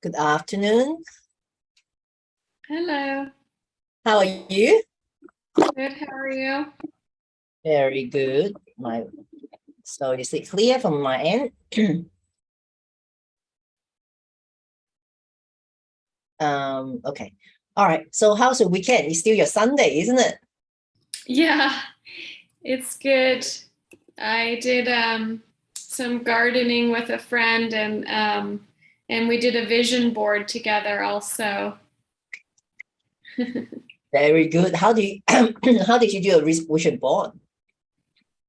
Good afternoon. Hello. How are you? Good. How are you? Very good. So is it clear from my end? Okay. All right. So how's your weekend? It's still your Sunday, isn't it? Yeah, it's good. I did some gardening with a friend and we did a vision board together also. Very good. How do you how did you do a vision board?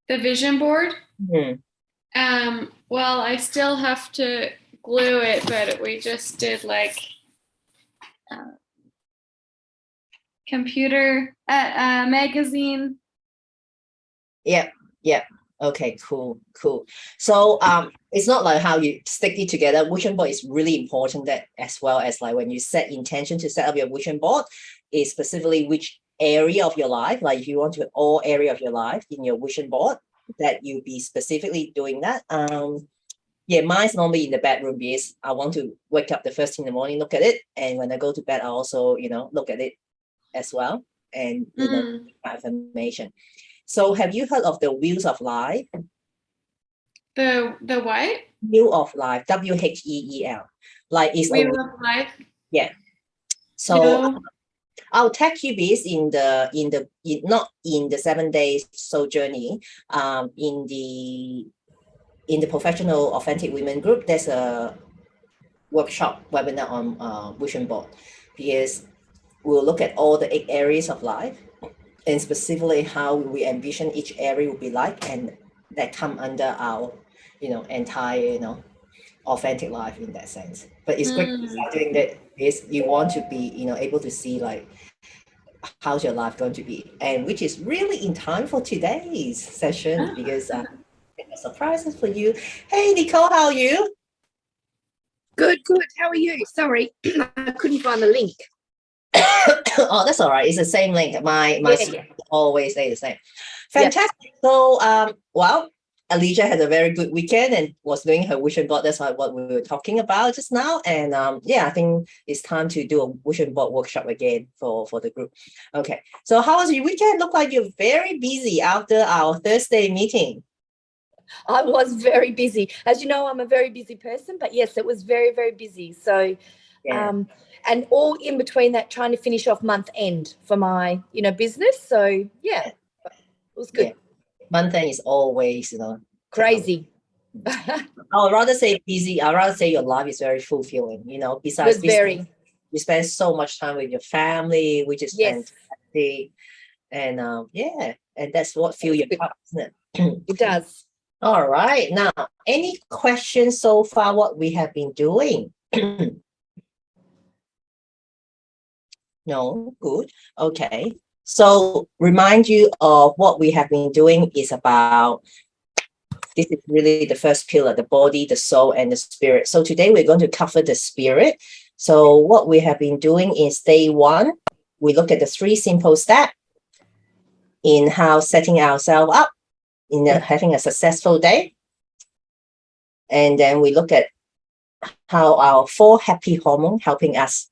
The vision board? Hmm. Well, I still have to glue it, but we just did like computer magazine. Yep. Yep. Okay, cool. So it's not like how you stick it together. Vision board is really important, that as well as like when you set intention to set up your vision board, is specifically which area of your life, like if you want to all area of your life in your vision board, that you be specifically doing that. Yeah, mine's normally in the bedroom because I want to wake up the first thing in the morning, look at it, and when I go to bed, I also look at it as well, and my affirmation. So have you heard of the Wheels of Life? The what? Wheel of Life, WHEEL. Like it's Wheel of Life? Yeah. So No. I'll tag you this not in the 7 days soul journey. In the professional authentic women group, there's a workshop webinar on vision board, because we'll look at all the 8 areas of life, and specifically how we envision each area will be like, and that come under our entire authentic life in that sense. But it's great to start doing that, because you want to be able to see like how's your life going to be, and which is really in time for today's session, because surprises for you. Hey Nicole, how are you? Good. How are you? Sorry, I couldn't find the link. Oh, that's all right. It's the same link. My always say the same. Fantastic. Yep. So well, Alicia had a very good weekend and was doing her vision board. That's what we were talking about just now. And yeah, I think it's time to do a vision board workshop again for the group. Okay. So how was your weekend? Look like you're very busy after our Thursday meeting. I was very busy. As you know, I'm a very busy person, but yes, it was very, very busy. So, and all in between that, trying to finish off month end for my, business. So yeah, it was good. Yeah. Month end is always, crazy. I would rather say busy. I'd rather say your life is very fulfilling, besides business. You spend so much time with your family, which is fantastic. And and that's what fills your cup, isn't it? It does. All right. Now, any questions so far what we have been doing? No? Good. Okay. So remind you of what we have been doing is about, this is really the first pillar, the body, the soul, and the spirit. So today we're going to cover the spirit. So what we have been doing is day 1, we look at the 3 simple steps in how setting ourselves up in having a successful day. And then we look at how our 4 happy hormones helping us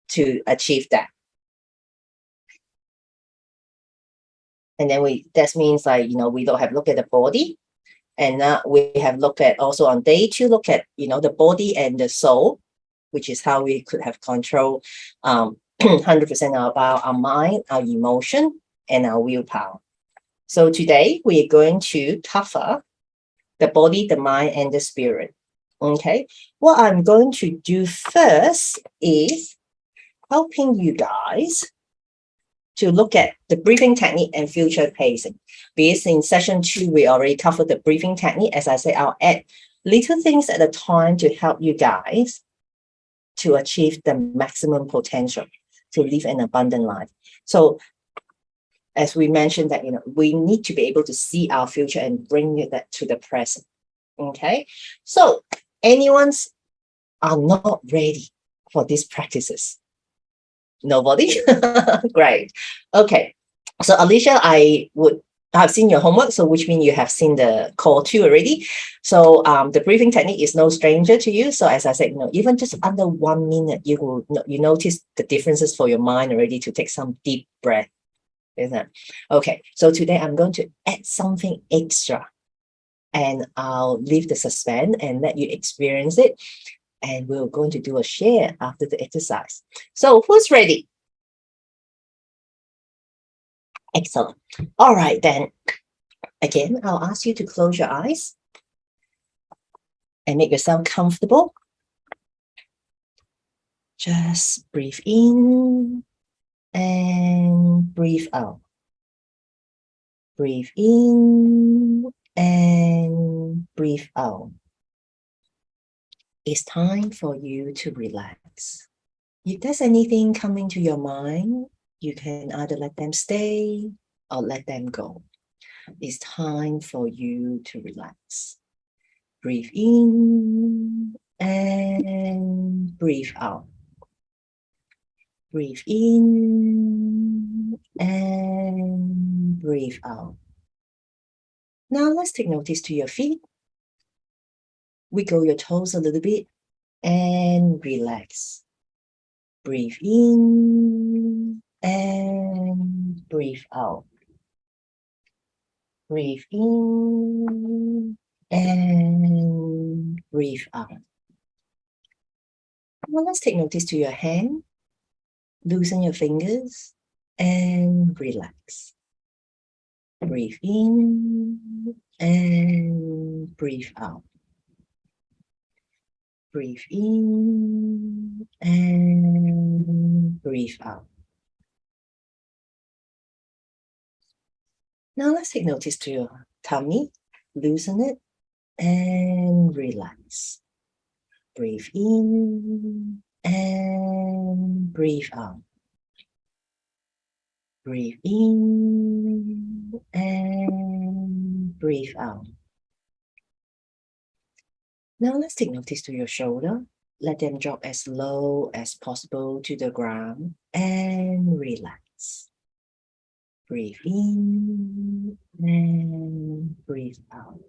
to achieve that. And then that means like, we don't have look at the body. And we have looked at also on day 2, look at, the body and the soul, which is how we could have control 100% about our mind, our emotion, and our willpower. So today we are going to cover the body, the mind, and the spirit. Okay. What I'm going to do first is helping you guys to look at the breathing technique and future pacing. Because in session 2, we already covered the breathing technique. As I said, I'll add little things at a time to help you guys to achieve the maximum potential to live an abundant life. So as we mentioned that, we need to be able to see our future and bring that to the present. Okay. So anyone's are not ready for these practices? Nobody? Great. Okay. So Alicia, I would I've seen your homework, so which means you have seen the call 2 already. So the breathing technique is no stranger to you. So as I said, even just under 1 minute, you notice the differences for your mind already to take some deep breath. Isn't it? Okay, so today I'm going to add something extra, and I'll leave the suspense and let you experience it. And we're going to do a share after the exercise. So who's ready? Excellent. All right, then. Again, I'll ask you to close your eyes and make yourself comfortable. Just breathe in and breathe out. Breathe in and breathe out. It's time for you to relax. If there's anything coming to your mind, you can either let them stay or let them go. It's time for you to relax. Breathe in and breathe out. Breathe in and breathe out. Now let's take notice to your feet. Wiggle your toes a little bit and relax. Breathe in and breathe out. Breathe in and breathe out. Now let's take notice to your hand. Loosen your fingers and relax. Breathe in and breathe out. Breathe in and breathe out. Now let's take notice to your tummy. Loosen it and relax. Breathe in and breathe out. Breathe in and breathe out. Now let's take notice to your shoulder. Let them drop as low as possible to the ground and relax. Breathe in and breathe out.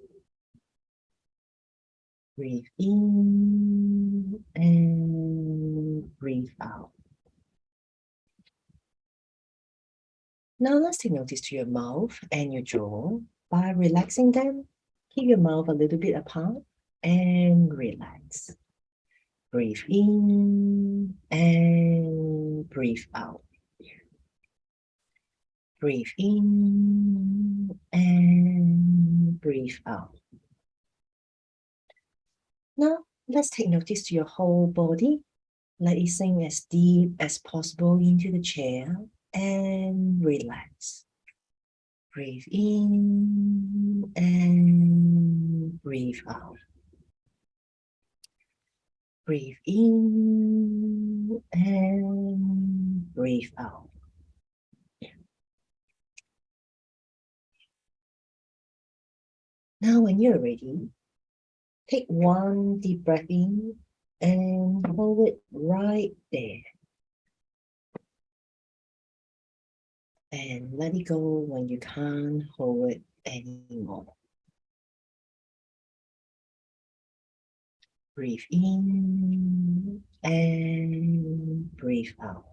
Breathe in and breathe out. Now let's take notice to your mouth and your jaw. By relaxing them, keep your mouth a little bit apart and relax. Breathe in and breathe out. Breathe in and breathe out. Now, let's take notice to your whole body. Let it sink as deep as possible into the chair and relax. Breathe in and breathe out. Breathe in and breathe out. Now, when you're ready, take one deep breath in and hold it right there. And let it go when you can't hold it anymore. Breathe in and breathe out.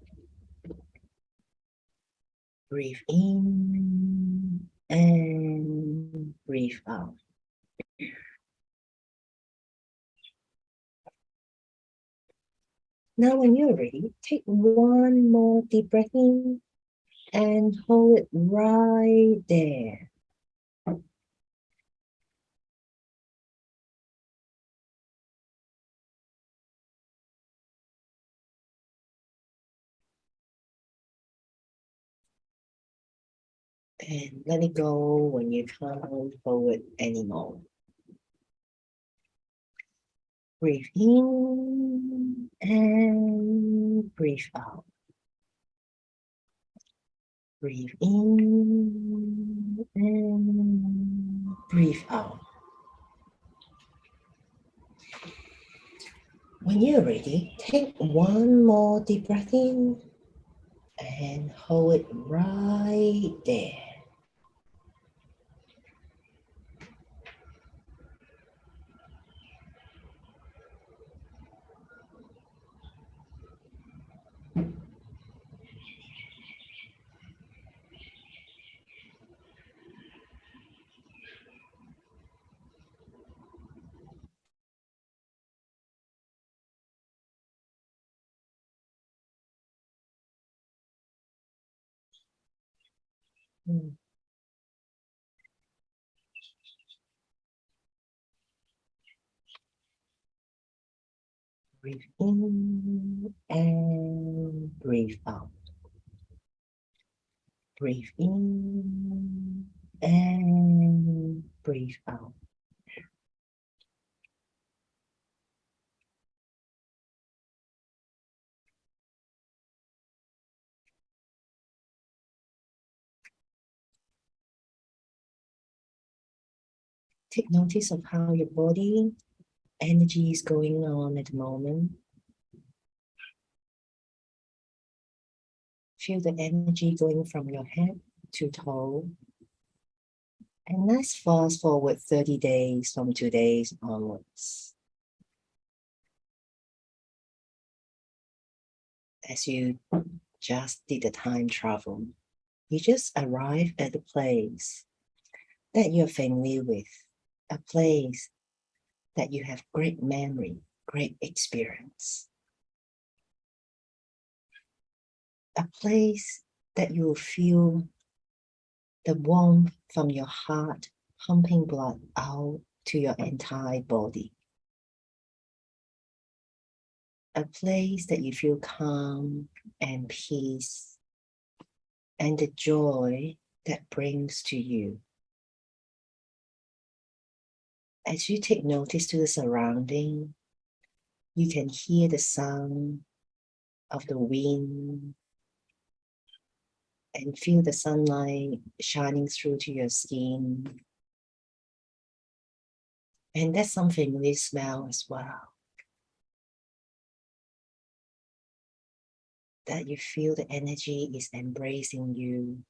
Breathe in and breathe out. Now, when you're ready, take one more deep breath in and hold it right there. And let it go when you can't hold it anymore. Breathe in and breathe out. Breathe in and breathe out. When you're ready, take one more deep breath in and hold it right there. Mm. Breathe in and breathe out. Breathe in and breathe out. Take notice of how your body energy is going on at the moment. Feel the energy going from your head to toe. And let's fast forward 30 days from today onwards. As you just did the time travel, you just arrived at a place that you're familiar with, a place that you have great memory, great experience, a place that you will feel the warmth from your heart pumping blood out to your entire body. A place that you feel calm and peace and the joy that brings to you. As you take notice to the surrounding, you can hear the sound of the wind and feel the sunlight shining through to your skin. And that's some familiar smell as well. That you feel the energy is embracing you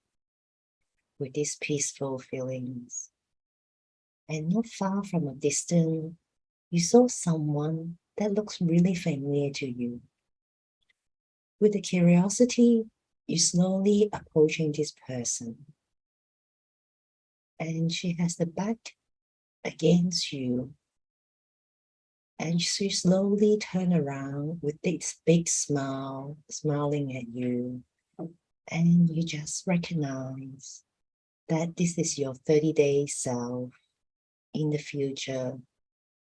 with these peaceful feelings. And not far from a distance, you saw someone that looks really familiar to you. With the curiosity, you slowly approaching this person. And she has the back against you. And she slowly turn around with this big smile, smiling at you. And you just recognize that this is your 30-day self in the future.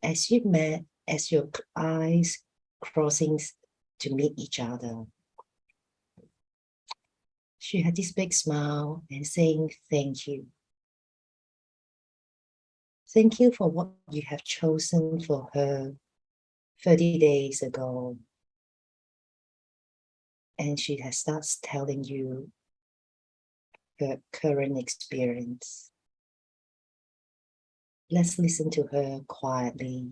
As you met, as your eyes crossing to meet each other. She had this big smile and saying, thank you. Thank you for what you have chosen for her 30 days ago. And she has started telling you her current experience. Let's listen to her quietly.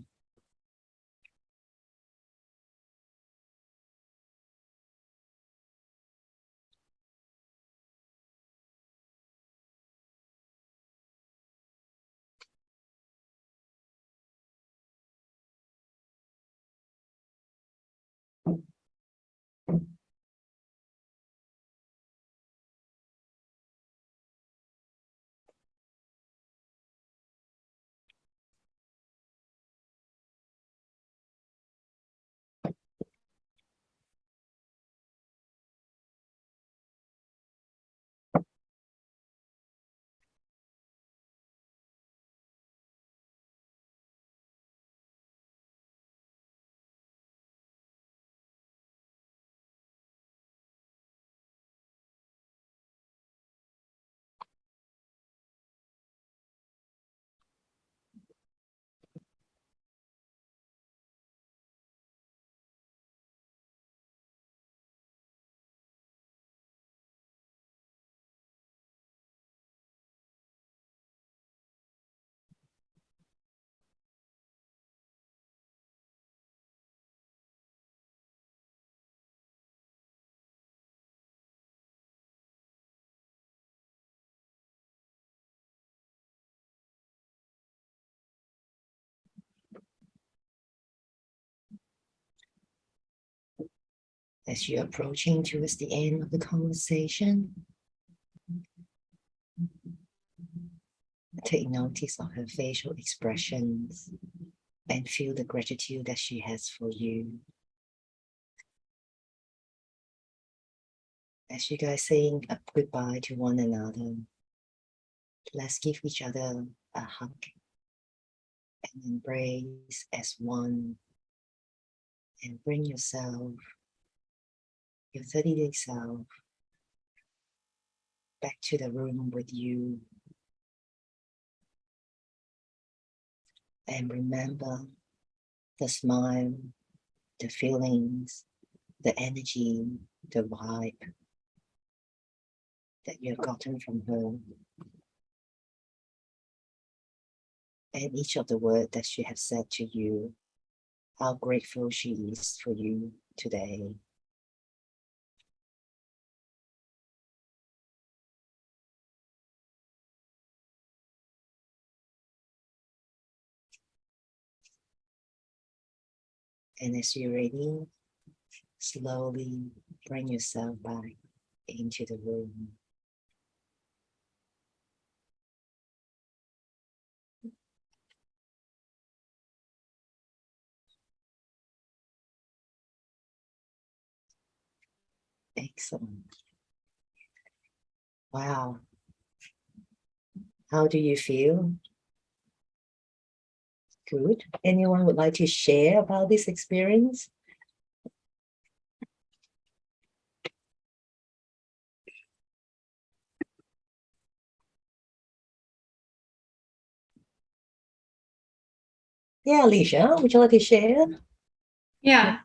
As you're approaching towards the end of the conversation, take notice of her facial expressions and feel the gratitude that she has for you. As you guys saying a goodbye to one another, Let's give each other a hug and embrace as one, and bring yourself, your 30-day self, back to the room with you. And remember the smile, the feelings, the energy, the vibe that you've gotten from her. And each of the words that she has said to you, how grateful she is for you today. And as you're ready, slowly bring yourself back into the room. Excellent. Wow. How do you feel? Good. Anyone would like to share about this experience? Yeah, Alicia, would you like to share? Yeah.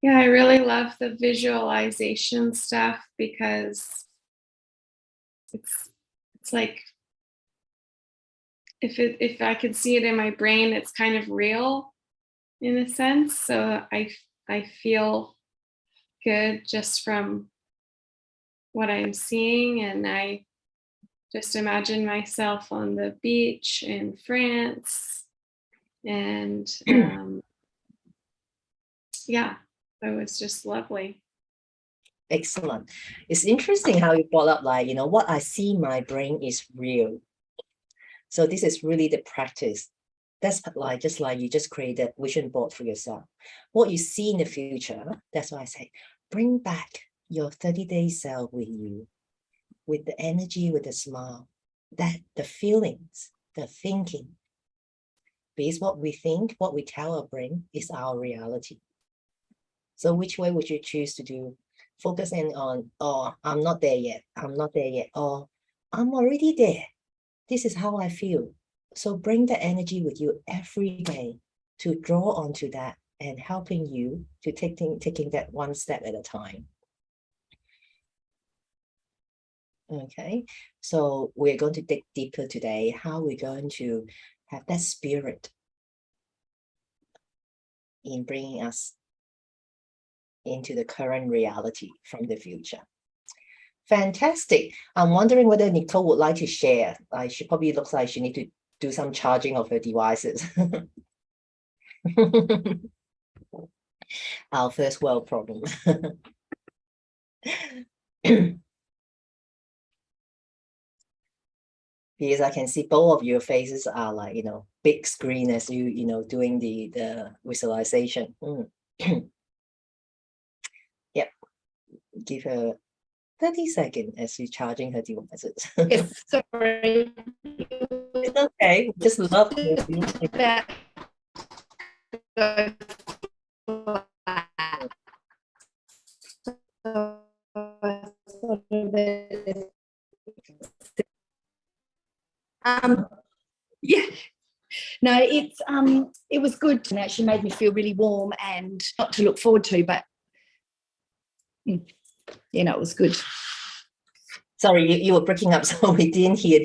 Yeah, I really love the visualization stuff because it's like if I could see it in my brain, it's kind of real in a sense. So I feel good just from what I'm seeing, and I just imagine myself on the beach in France, and yeah, it was just lovely. Excellent. It's interesting how you brought up, like, what I see in my brain is real. So this is really the practice. That's like, just like you just created a vision board for yourself. What you see in the future, that's why I say, bring back your 30-day self with you, with the energy, with the smile, that the feelings, the thinking. Because what we think, what we tell our brain is our reality. So which way would you choose to do? Focusing on, oh, I'm not there yet. I'm not there yet. Or I'm already there. This is how I feel. So bring the energy with you every day to draw onto that and helping you to taking that one step at a time. Okay, so we're going to dig deeper today, how we're going to have that spirit in bringing us into the current reality from the future. Fantastic. I'm wondering whether Nicole would like to share. She probably looks like she needs to do some charging of her devices. Our first world problem. Because I can see both of your faces are like, big screen as you doing the visualization. Yep. Give her 30 seconds as she's charging her devices. Yes, sorry. It's okay. Just love you. Yeah, no, it was good, and actually made me feel really warm and not to look forward to, but it was good. Sorry, you were breaking up, so we didn't hear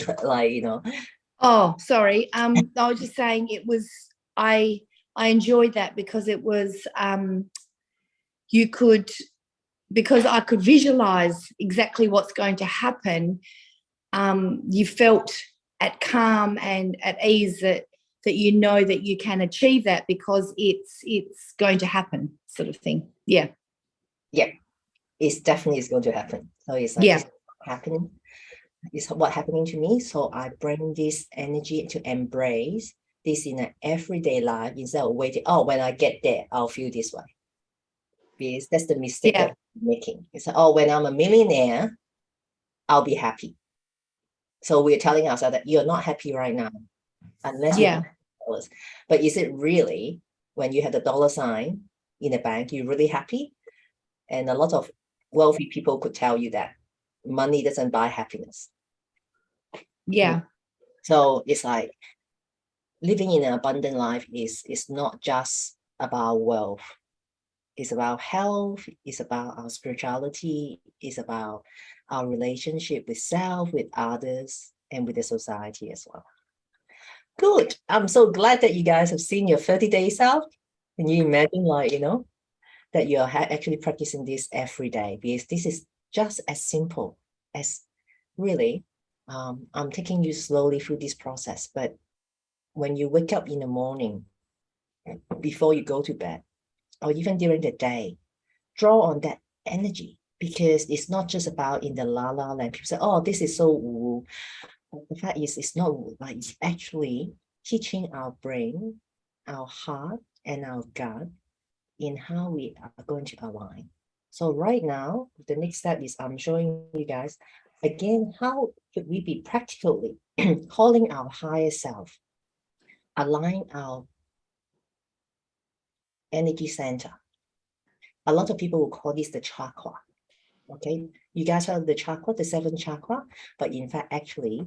Oh, sorry. I was just saying it was. I enjoyed that because it was. Because I could visualize exactly what's going to happen. You felt at calm and at ease that you know that you can achieve that because it's going to happen, sort of thing. Yeah. It's definitely is going to happen. So it's like, it's happening. It's what happening to me. So I bring this energy to embrace this in an everyday life instead of waiting. Oh, when I get there, I'll feel this way. Because that's the mistake that I'm making. It's like, oh, when I'm a millionaire, I'll be happy. So we're telling ourselves that you're not happy right now unless you Yeah. have dollars. But is it really when you have the dollar sign in the bank, you're really happy? And a lot of wealthy people could tell you that money doesn't buy happiness. Yeah. So it's like living in an abundant life is not just about wealth. It's about health, it's about our spirituality, it's about our relationship with self, with others, and with the society as well. Good. I'm so glad that you guys have seen your 30-day self. Can you imagine, like, that you're actually practicing this every day? Because this is just as simple as really, I'm taking you slowly through this process. But when you wake up in the morning, before you go to bed, or even during the day, draw on that energy, because it's not just about in the la la land. People say, oh, this is so woo. The fact is, it's not woo. Like, it's actually teaching our brain, our heart, and our gut in how we are going to align. So right now, the next step is I'm showing you guys again, how could we be practically calling our higher self, align our energy center. A lot of people will call this the chakra. Okay, you guys have the chakra, the 7th chakra, but in fact, actually,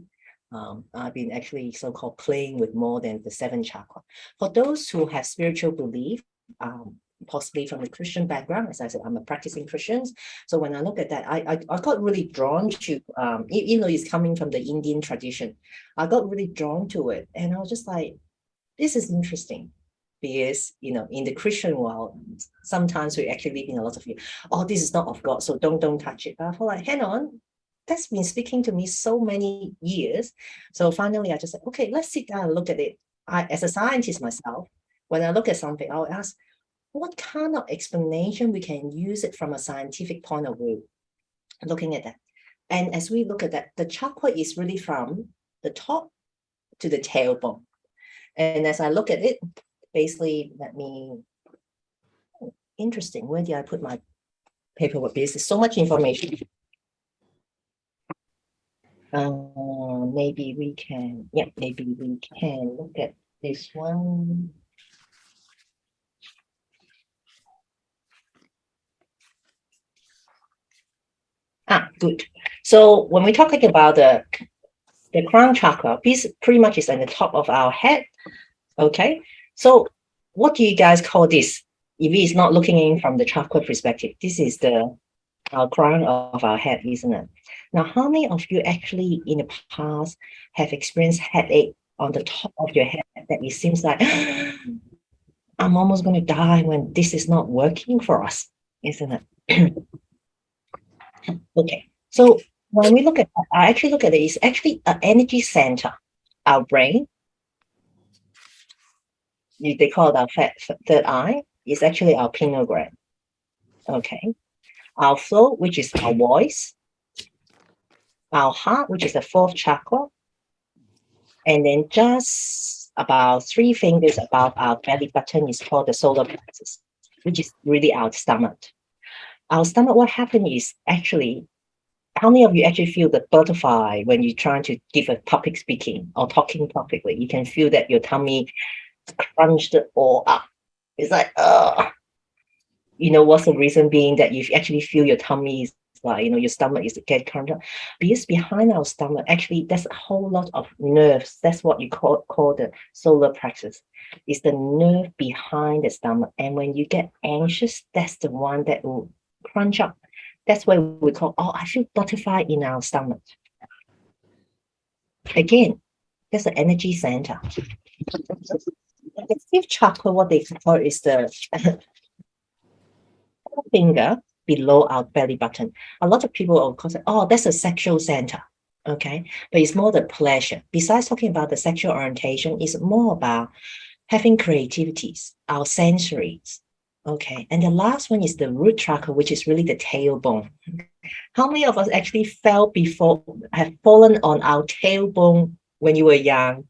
I've been actually so-called playing with more than the 7th chakra. For those who have spiritual belief, possibly from a Christian background, as I said, I'm a practicing Christian. So when I look at that, I got really drawn to, even though it's coming from the Indian tradition, I got really drawn to it. And I was just like, this is interesting. Because, in the Christian world, sometimes we actually live in a lot of, oh, this is not of God, so don't touch it. But I feel like, hang on, that's been speaking to me so many years. So finally, I just said, okay, let's sit down and look at it. As a scientist myself, when I look at something, I'll ask, what kind of explanation we can use it from a scientific point of view, looking at that. And as we look at that, the chakra is really from the top to the tailbone. And as I look at it, basically, interesting, where did I put my paperwork? Because there's so much information. Maybe we can look at this one. Good. So when we're talking about the crown chakra, this pretty much is on the top of our head. Okay, so what do you guys call this? If it's not looking in from the chakra perspective, this is our crown of our head, isn't it? Now, how many of you actually in the past have experienced headache on the top of your head that it seems like I'm almost going to die when this is not working for us, isn't it? Okay, so when we look at that, I actually look at it, it's actually an energy center. Our brain, they call it our third eye, is actually our pineal gland. Okay, our flow, which is our voice, our heart, which is the 4th chakra, and then just about 3 fingers above our belly button is called the solar plexus, which is really our stomach. Our stomach, what happened is actually, how many of you actually feel the butterfly when you're trying to give a public speaking or talking publicly? You can feel that your tummy crunched all up. It's like, what's the reason being that you actually feel your tummy is like, your stomach is get crunched up? Because behind our stomach, actually, there's a whole lot of nerves. That's what you call the solar plexus. It's the nerve behind the stomach. And when you get anxious, that's the one that will crunch up. That's why we call, I feel butterfly in our stomach. Again, that's the energy center. The 5th chakra, what they call is the finger below our belly button. A lot of people will call it, that's a sexual center. Okay, but it's more the pleasure. Besides talking about the sexual orientation, it's more about having creativities, our sensories. Okay, and the last one is the root chakra, which is really the tailbone. How many of us actually have fallen on our tailbone when you were young?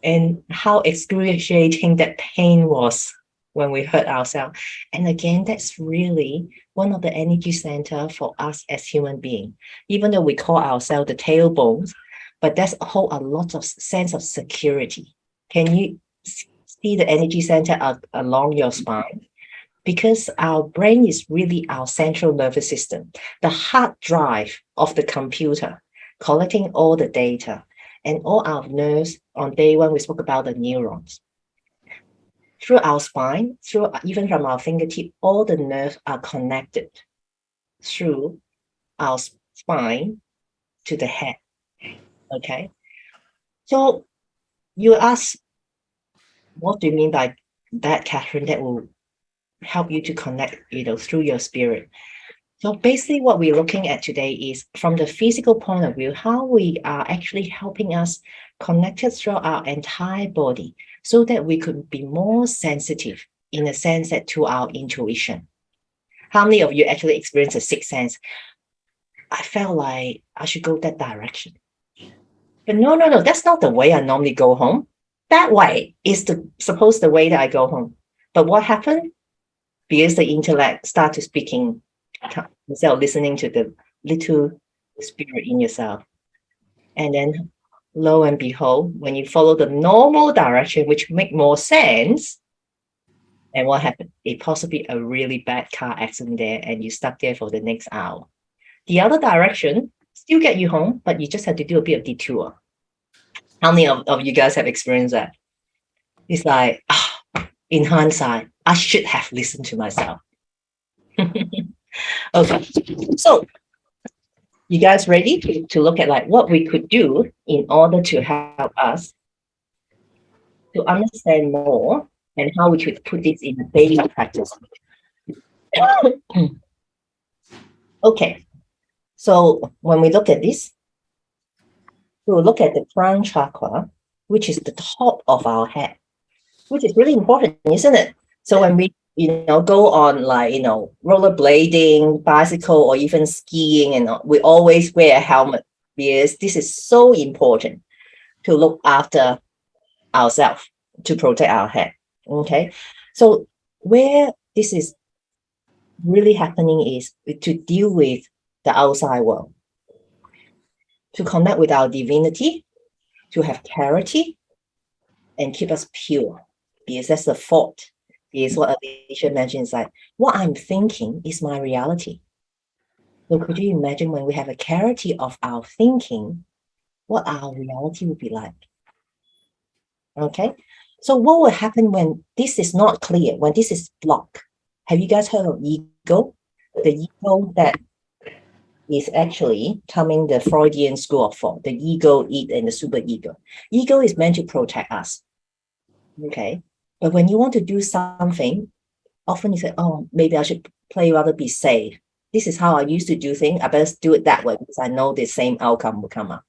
And how excruciating that pain was. when we hurt ourselves. And again, that's really one of the energy center for us as human beings. Even though we call ourselves the tailbones, but that's hold a lot of sense of security. Can you see the energy center along your spine? Because our brain is really our central nervous system, the hard drive of the computer, collecting all the data. And all our nerves, on day one, we spoke about the neurons. Through our spine, through even from our fingertip, all the nerves are connected through our spine to the head. Okay. So you ask, what do you mean by that, Catherine, that will help you to connect, through your spirit? So basically what we're looking at today is from the physical point of view, how we are actually helping us connected throughout our entire body so that we could be more sensitive in the sense that to our intuition. How many of you actually experience a sixth sense? I felt like I should go that direction. But no, that's not the way I normally go home. That way is the way that I go home. But what happened? Because the intellect started speaking instead of listening to the little spirit in yourself. And then lo and behold, when you follow the normal direction, which make more sense, and what happened? It possibly a really bad car accident there, and you stuck there for the next hour. The other direction still get you home, but you just have to do a bit of detour. How many of you guys have experienced that? It's like, in hindsight, I should have listened to myself. Okay, so you guys ready to look at like what we could do in order to help us to understand more and how we could put this in a daily practice? Okay, so when we look at this, we'll look at the crown chakra, which is the top of our head, which is really important, isn't it? So when we go on like, rollerblading, bicycle, or even skiing, and we always wear a helmet because this is so important to look after ourselves, to protect our head. Okay. So where this is really happening is to deal with the outside world, to connect with our divinity, to have clarity and keep us pure, because that's the thought. Is what Alicia mentioned, is like, what I'm thinking is my reality. So could you imagine when we have a clarity of our thinking, what our reality would be like? Okay, so what will happen when this is not clear, when this is blocked? Have you guys heard of ego? The ego that is actually coming the Freudian school of thought, the ego, id, and the super ego. Ego is meant to protect us. Okay. But when you want to do something, often you say, oh, maybe I should rather be safe. This is how I used to do things. I better do it that way because I know the same outcome will come up.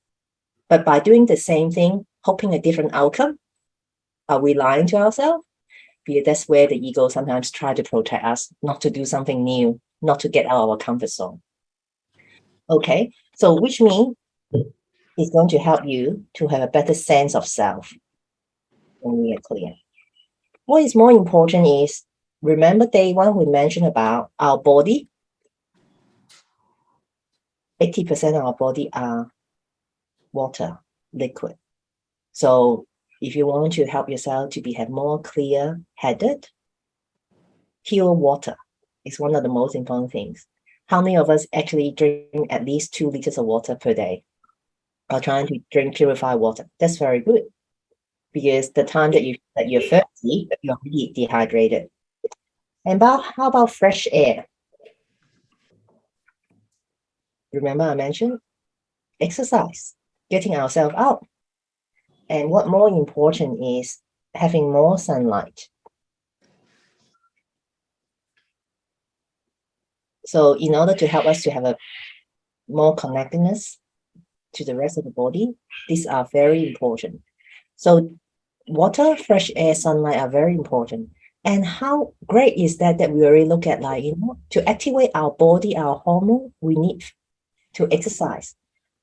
But by doing the same thing, hoping a different outcome, are we lying to ourselves? Because that's where the ego sometimes try to protect us, not to do something new, not to get out of our comfort zone. Okay, so which means it's going to help you to have a better sense of self when we are clear. What is more important is, remember day one we mentioned about our body. 80% of our body are water, liquid. So if you want to help yourself to have more clear-headed, pure water is one of the most important things. How many of us actually drink at least 2 liters of water per day, or trying to drink purified water? That's very good, because the time that you're thirsty, you're already dehydrated. And how about fresh air? Remember I mentioned exercise, getting ourselves out. And what more important is having more sunlight. So in order to help us to have a more connectedness to the rest of the body, these are very important. So water, fresh air, sunlight are very important. And how great is that we already look at, like, to activate our body, our hormone, we need to exercise.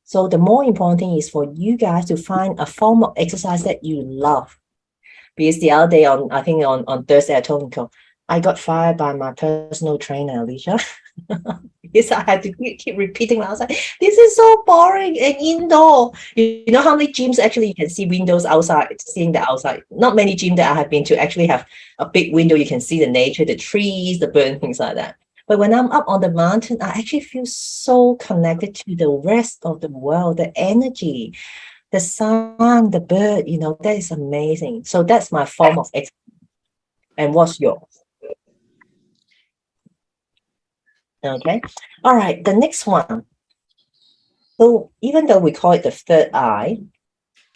So the more important thing is for you guys to find a form of exercise that you love. Because the other day I think on Thursday, I told Nicole, I got fired by my personal trainer, Alicia. Because I had to keep repeating. I was like, this is so boring and indoor. You know how many gyms actually you can see windows outside, seeing the outside. Not many gyms that I have been to actually have a big window. You can see the nature, the trees, the birds, things like that. But when I'm up on the mountain, I actually feel so connected to the rest of the world, the energy, the sun, the bird, that is amazing. So that's my form of experience. And what's yours? Okay. All right. The next one. So even though we call it the third eye,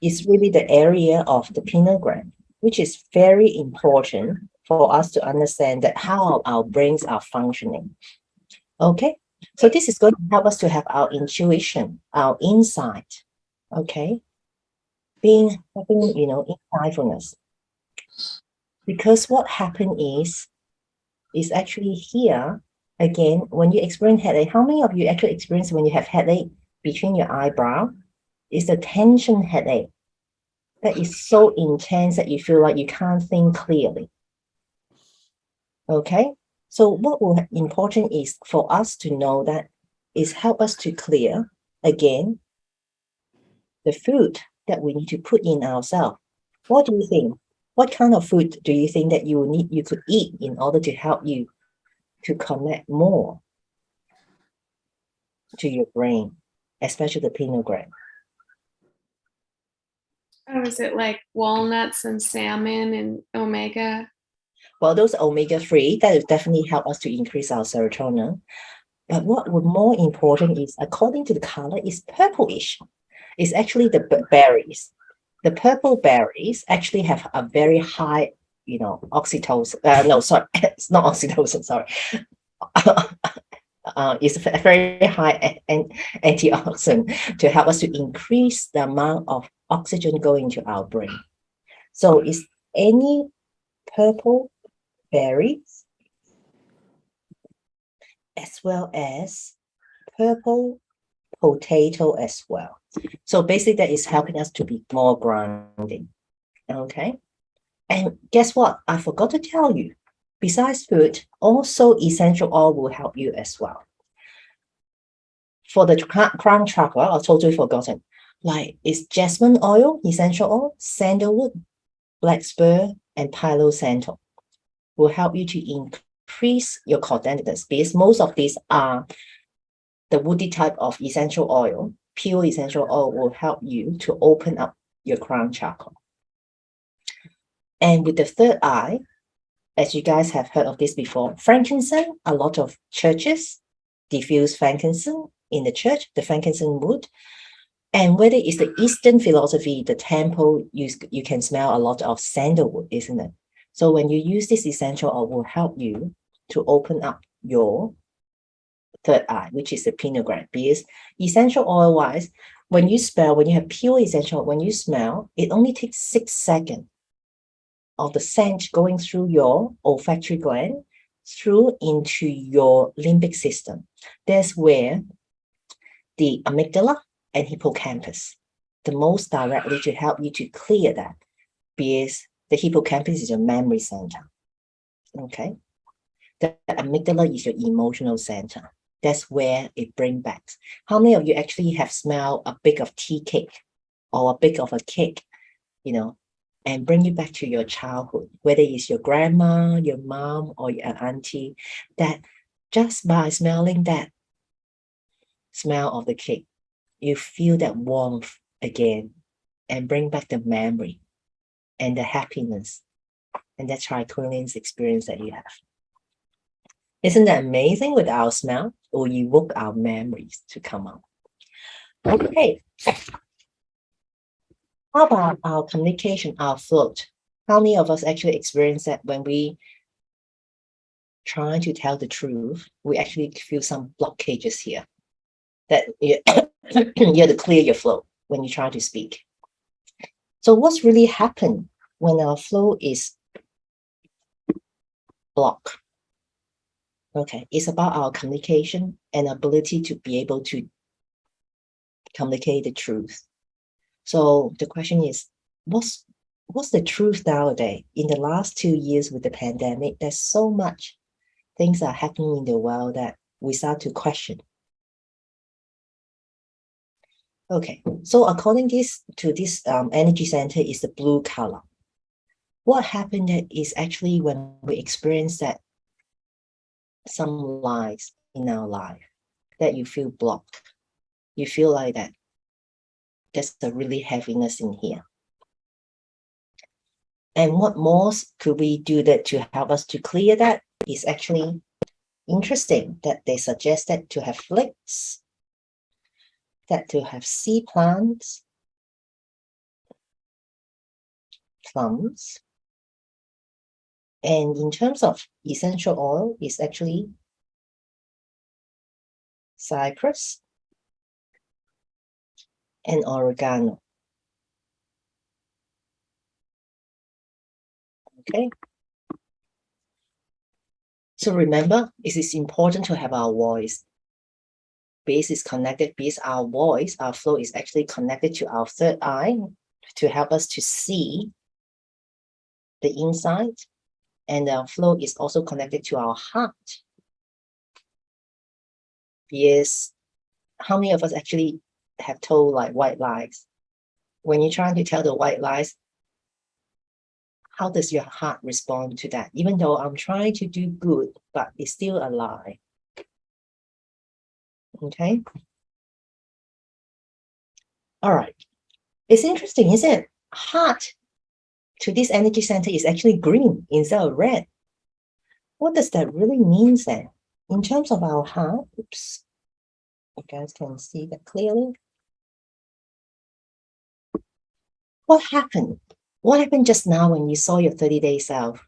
it's really the area of the pineal gland, which is very important for us to understand that how our brains are functioning. Okay. So this is going to help us to have our intuition, our insight. Okay. Having, insightfulness. Because what happened is actually here, again, when you experience headache, how many of you actually experience when you have headache between your eyebrow? It's the tension headache that is so intense that you feel like you can't think clearly. Okay, so what will important is for us to know that is help us to clear, again, the food that we need to put in ourselves. What do you think? What kind of food do you think that you could eat in order to help you to connect more to your brain, especially the pineal gland? Oh, is it like walnuts and salmon and omega? Well, those omega-3, that will definitely help us to increase our serotonin. But what would more important is, according to the color, is purplish. It's actually the berries. The purple berries actually have a very high, oxytocin. No, sorry, it's not oxytocin, sorry. It's a very high antioxidant to help us to increase the amount of oxygen going to our brain. So is any purple berries as well as purple potato as well. So basically that is helping us to be more grounding. Okay. And guess what? I forgot to tell you. Besides food, also essential oil will help you as well. For the crown chakra, I totally forgotten. Like it's jasmine oil, essential oil, sandalwood, black spur, and palo santo will help you to increase your coordinates, because most of these are the woody type of essential oil. Pure essential oil will help you to open up your crown chakra. And with the third eye, as you guys have heard of this before, frankincense, a lot of churches diffuse frankincense in the church, the frankincense wood. And whether it's the Eastern philosophy, the temple, you can smell a lot of sandalwood, isn't it? So when you use this essential oil, will help you to open up your third eye, which is the pineal gland. Because essential oil wise, when you have pure essential oil, when you smell, it only takes 6 seconds of the scent going through your olfactory gland through into your limbic system. That's where the amygdala and hippocampus, the most directly to help you to clear that, because the hippocampus is your memory center. Okay, the amygdala is your emotional center. That's where it brings back. How many of you actually have smelled a bit of tea cake or a bit of a cake, and bring you back to your childhood, whether it's your grandma, your mom, or your auntie, that just by smelling that smell of the cake, you feel that warmth again and bring back the memory and the happiness and that triclinian experience that you have. Isn't that amazing? With our smell, or evoke our memories to come out. Okay. How about our communication, our float? How many of us actually experience that when we try to tell the truth, we actually feel some blockages here that you have to clear your flow when you try to speak. So what's really happened when our flow is blocked? Okay, it's about our communication and ability to be able to communicate the truth. So the question is, what's what's the truth nowadays? In the last 2 years with the pandemic, there's so much things are happening in the world that we start to question. Okay, so according to this energy center is the blue color. What happened is actually when we experience that some lies in our life that you feel blocked, you feel like that there's a really heaviness in here. And what more could we do that to help us to clear that is actually interesting that they suggested to have flicks, that to have sea plants, plums. And in terms of essential oil, it's actually cypress and oregano. Okay. So remember, it is important to have our voice. Base is connected, because our voice, our flow is actually connected to our third eye to help us to see the inside. And our flow is also connected to our heart. Because how many of us actually have told like white lies? When you're trying to tell the white lies, how does your heart respond to that? Even though I'm trying to do good, but it's still a lie. Okay. All right. It's interesting, isn't it? Heart to this energy center is actually green instead of red. What does that really mean then? In terms of our heart, oops, you guys can see that clearly. What happened? What happened just now when you saw your 30-day self?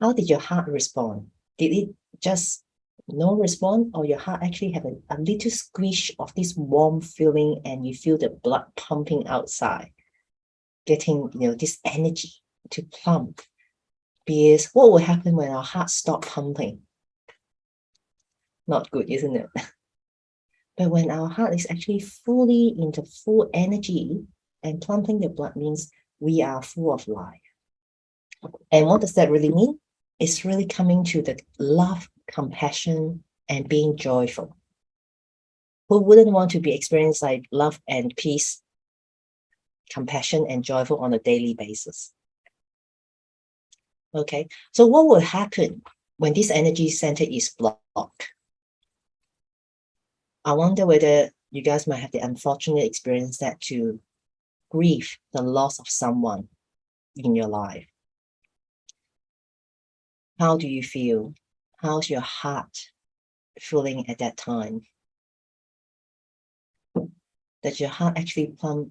How did your heart respond? Did it just no response, or your heart actually have a little squish of this warm feeling and you feel the blood pumping outside, getting this energy to pump? Because what will happen when our heart stop pumping? Not good, isn't it? But when our heart is actually fully into full energy and pumping the blood means we are full of life. And what does that really mean? It's really coming to the love, compassion, and being joyful. Who wouldn't want to be experienced like love and peace, compassion and joyful on a daily basis? Okay, so what will happen when this energy center is blocked? I wonder whether you guys might have the unfortunate experience that to grieve the loss of someone in your life. How do you feel? How's your heart feeling at that time? Does your heart actually pump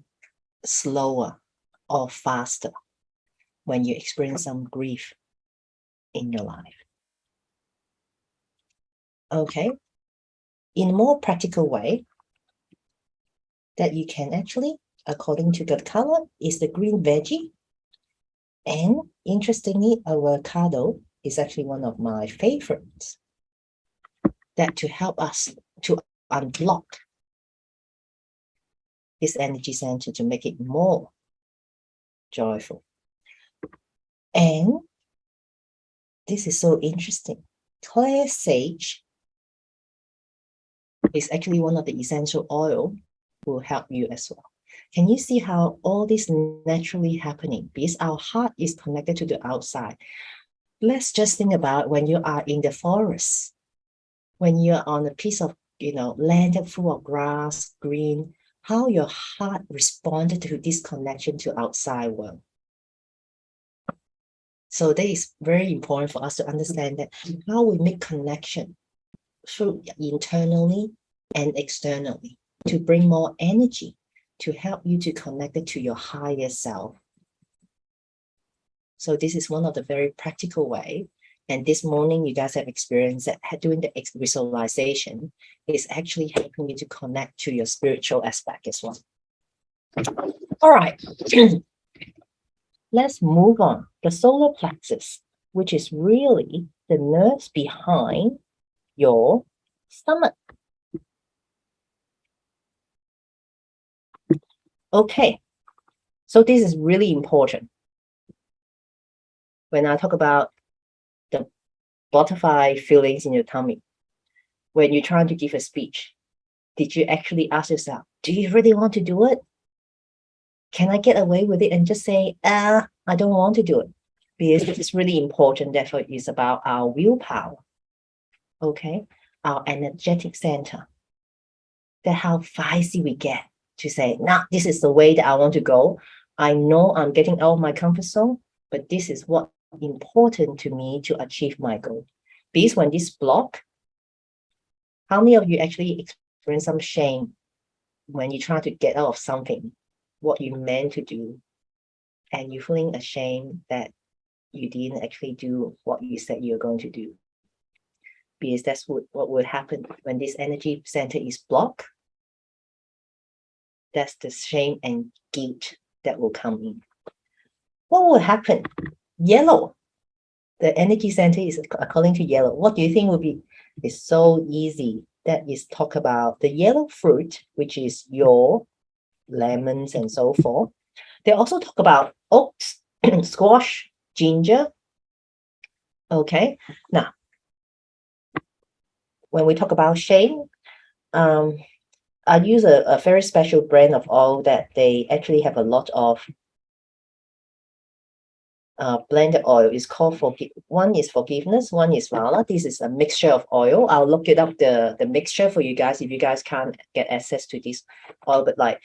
slower or faster when you experience some grief in your life? Okay, in a more practical way, that you can actually, according to the color, is the green veggie. And interestingly, avocado is actually one of my favorites. That to help us to unblock this energy center to make it more joyful. And this is so interesting. Clear sage is actually one of the essential oil will help you as well. Can you see how all this naturally happening? Because our heart is connected to the outside. Let's just think about when you are in the forest, when you're on a piece of land full of grass, green, how your heart responded to this connection to outside world. So that is very important for us to understand that how we make connection through internally and externally to bring more energy to help you to connect it to your higher self. So this is one of the very practical way. And this morning, you guys have experienced that doing the visualization is actually helping you to connect to your spiritual aspect as well. All right. Let's move on. The solar plexus, which is really the nerves behind your stomach. Okay. So this is really important. when I talk about the butterfly feelings in your tummy, when you're trying to give a speech, did you actually ask yourself, do you really want to do it? Can I get away with it and just say, I don't want to do it? Because this is really important. Therefore, it's about our willpower. Okay, our energetic center. That's how feisty we get to say, nah, this is the way that I want to go. I know I'm getting out of my comfort zone, but this is what's important to me to achieve my goal. Because when this block, how many of you actually experience some shame when you try to get out of something, what you meant to do, and you're feeling ashamed that you didn't actually do what you said you're going to do? Because that's what would happen when this energy center is blocked. That's the shame and guilt that will come in. What will happen? Yellow. The energy center is according to yellow. What do you think will be? It's so easy. That is talk about the yellow fruit, which is your lemons and so forth. They also talk about oats, squash, ginger. Okay. Now, when we talk about shame, I use a very special brand of oil that they actually have a lot of blended oil. It's called one is forgiveness, one is Vala. This is a mixture of oil. I'll look it up the mixture for you guys if you guys can't get access to this oil. But like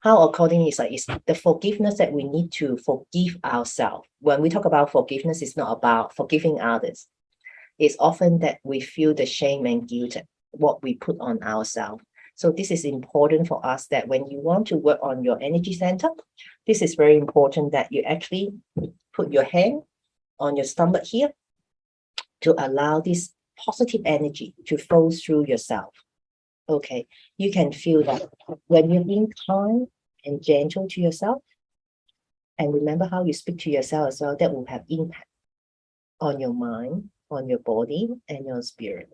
how according is like it's the forgiveness that we need to forgive ourselves. When we talk about forgiveness, it's not about forgiving others. It's often that we feel the shame and guilt what we put on ourselves. So this is important for us that when you want to work on your energy center, this is very important that you actually put your hand on your stomach here to allow this positive energy to flow through yourself. Okay, you can feel that when you're being kind and gentle to yourself, and remember how you speak to yourself as well, that will have impact on your mind, on your body, and your spirit.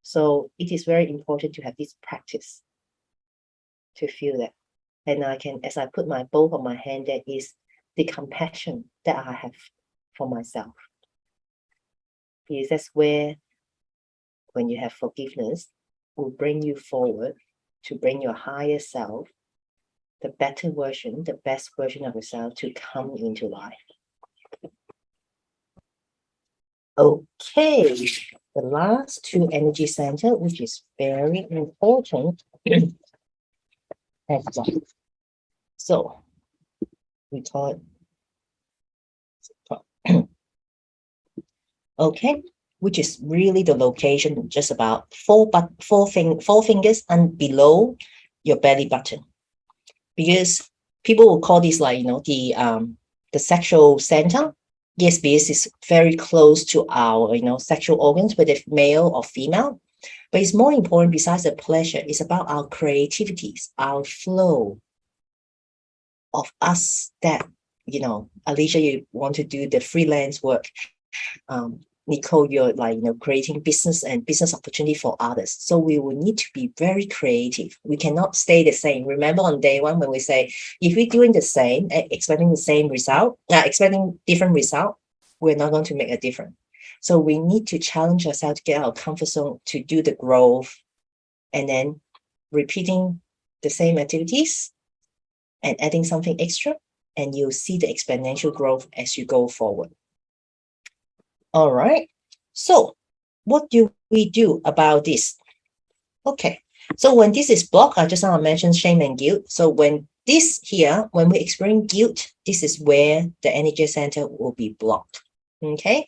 So it is very important to have this practice to feel that. And I can, as I put my both of my hand, that is the compassion that I have for myself. Because that's where, when you have forgiveness, will bring you forward to bring your higher self, the better version, the best version of yourself to come into life. Okay, the last two energy center, which is very important. So we call it okay, which is really the location just about four fingers and below your belly button. Because people will call this like the sexual center. Yes, because it's very close to our sexual organs, whether male or female. But it's more important, besides the pleasure, it's about our creativities, our flow of us that, Alicia, you want to do the freelance work. Nicole, you're like, creating business and business opportunity for others. So we will need to be very creative. We cannot stay the same. Remember on day one when we say, if we're doing the same, expecting the same result, expecting different result, we're not going to make a difference. So we need to challenge ourselves to get out of comfort zone to do the growth, and then repeating the same activities and adding something extra, and you'll see the exponential growth as you go forward. All right. So what do we do about this? Okay. So when this is blocked, I just want to mention shame and guilt. So when this here, when we experience guilt, this is where the energy center will be blocked. Okay.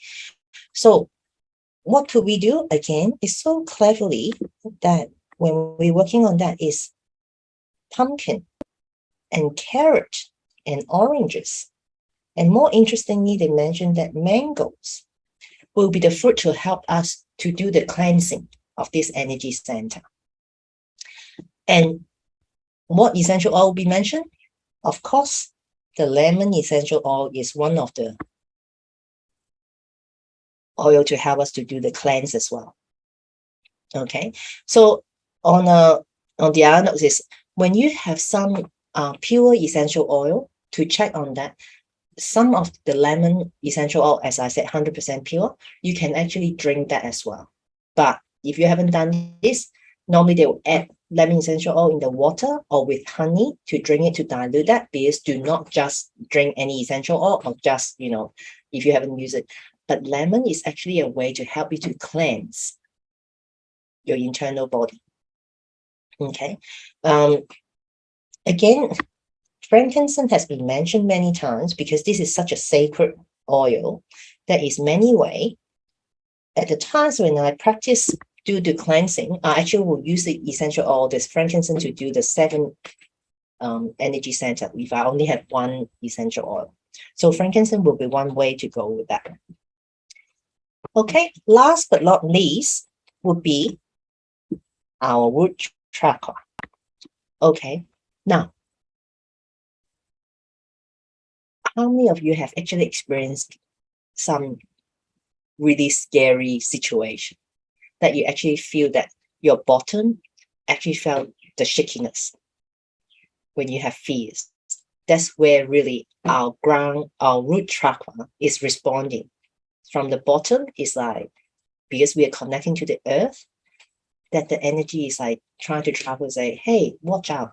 So what could we do? Again, it's so cleverly that when we're working on that is pumpkin and carrot and oranges. And more interestingly, they mentioned that mangoes will be the fruit to help us to do the cleansing of this energy center. And what essential oil will be mentioned? Of course, the lemon essential oil is one of the oil to help us to do the cleanse as well. Okay, so on the other note is when you have some pure essential oil, to check on that, some of the lemon essential oil, as I said, 100% pure, you can actually drink that as well. But if you haven't done this, normally they will add lemon essential oil in the water or with honey to drink it to dilute that, because do not just drink any essential oil or just, if you haven't used it. But lemon is actually a way to help you to cleanse your internal body. Okay. Again, frankincense has been mentioned many times because this is such a sacred oil that is many ways. At the times when I practice do the cleansing, I actually will use the essential oil, this frankincense, to do the 7 energy center if I only have one essential oil. So frankincense will be one way to go with that. Okay, last but not least would be our root chakra. Okay, now, how many of you have actually experienced some really scary situation that you actually feel that your bottom actually felt the shakiness when you have fears? That's where really our root chakra is responding. From the bottom is like, because we are connecting to the earth, that the energy is like trying to travel, say, hey, watch out.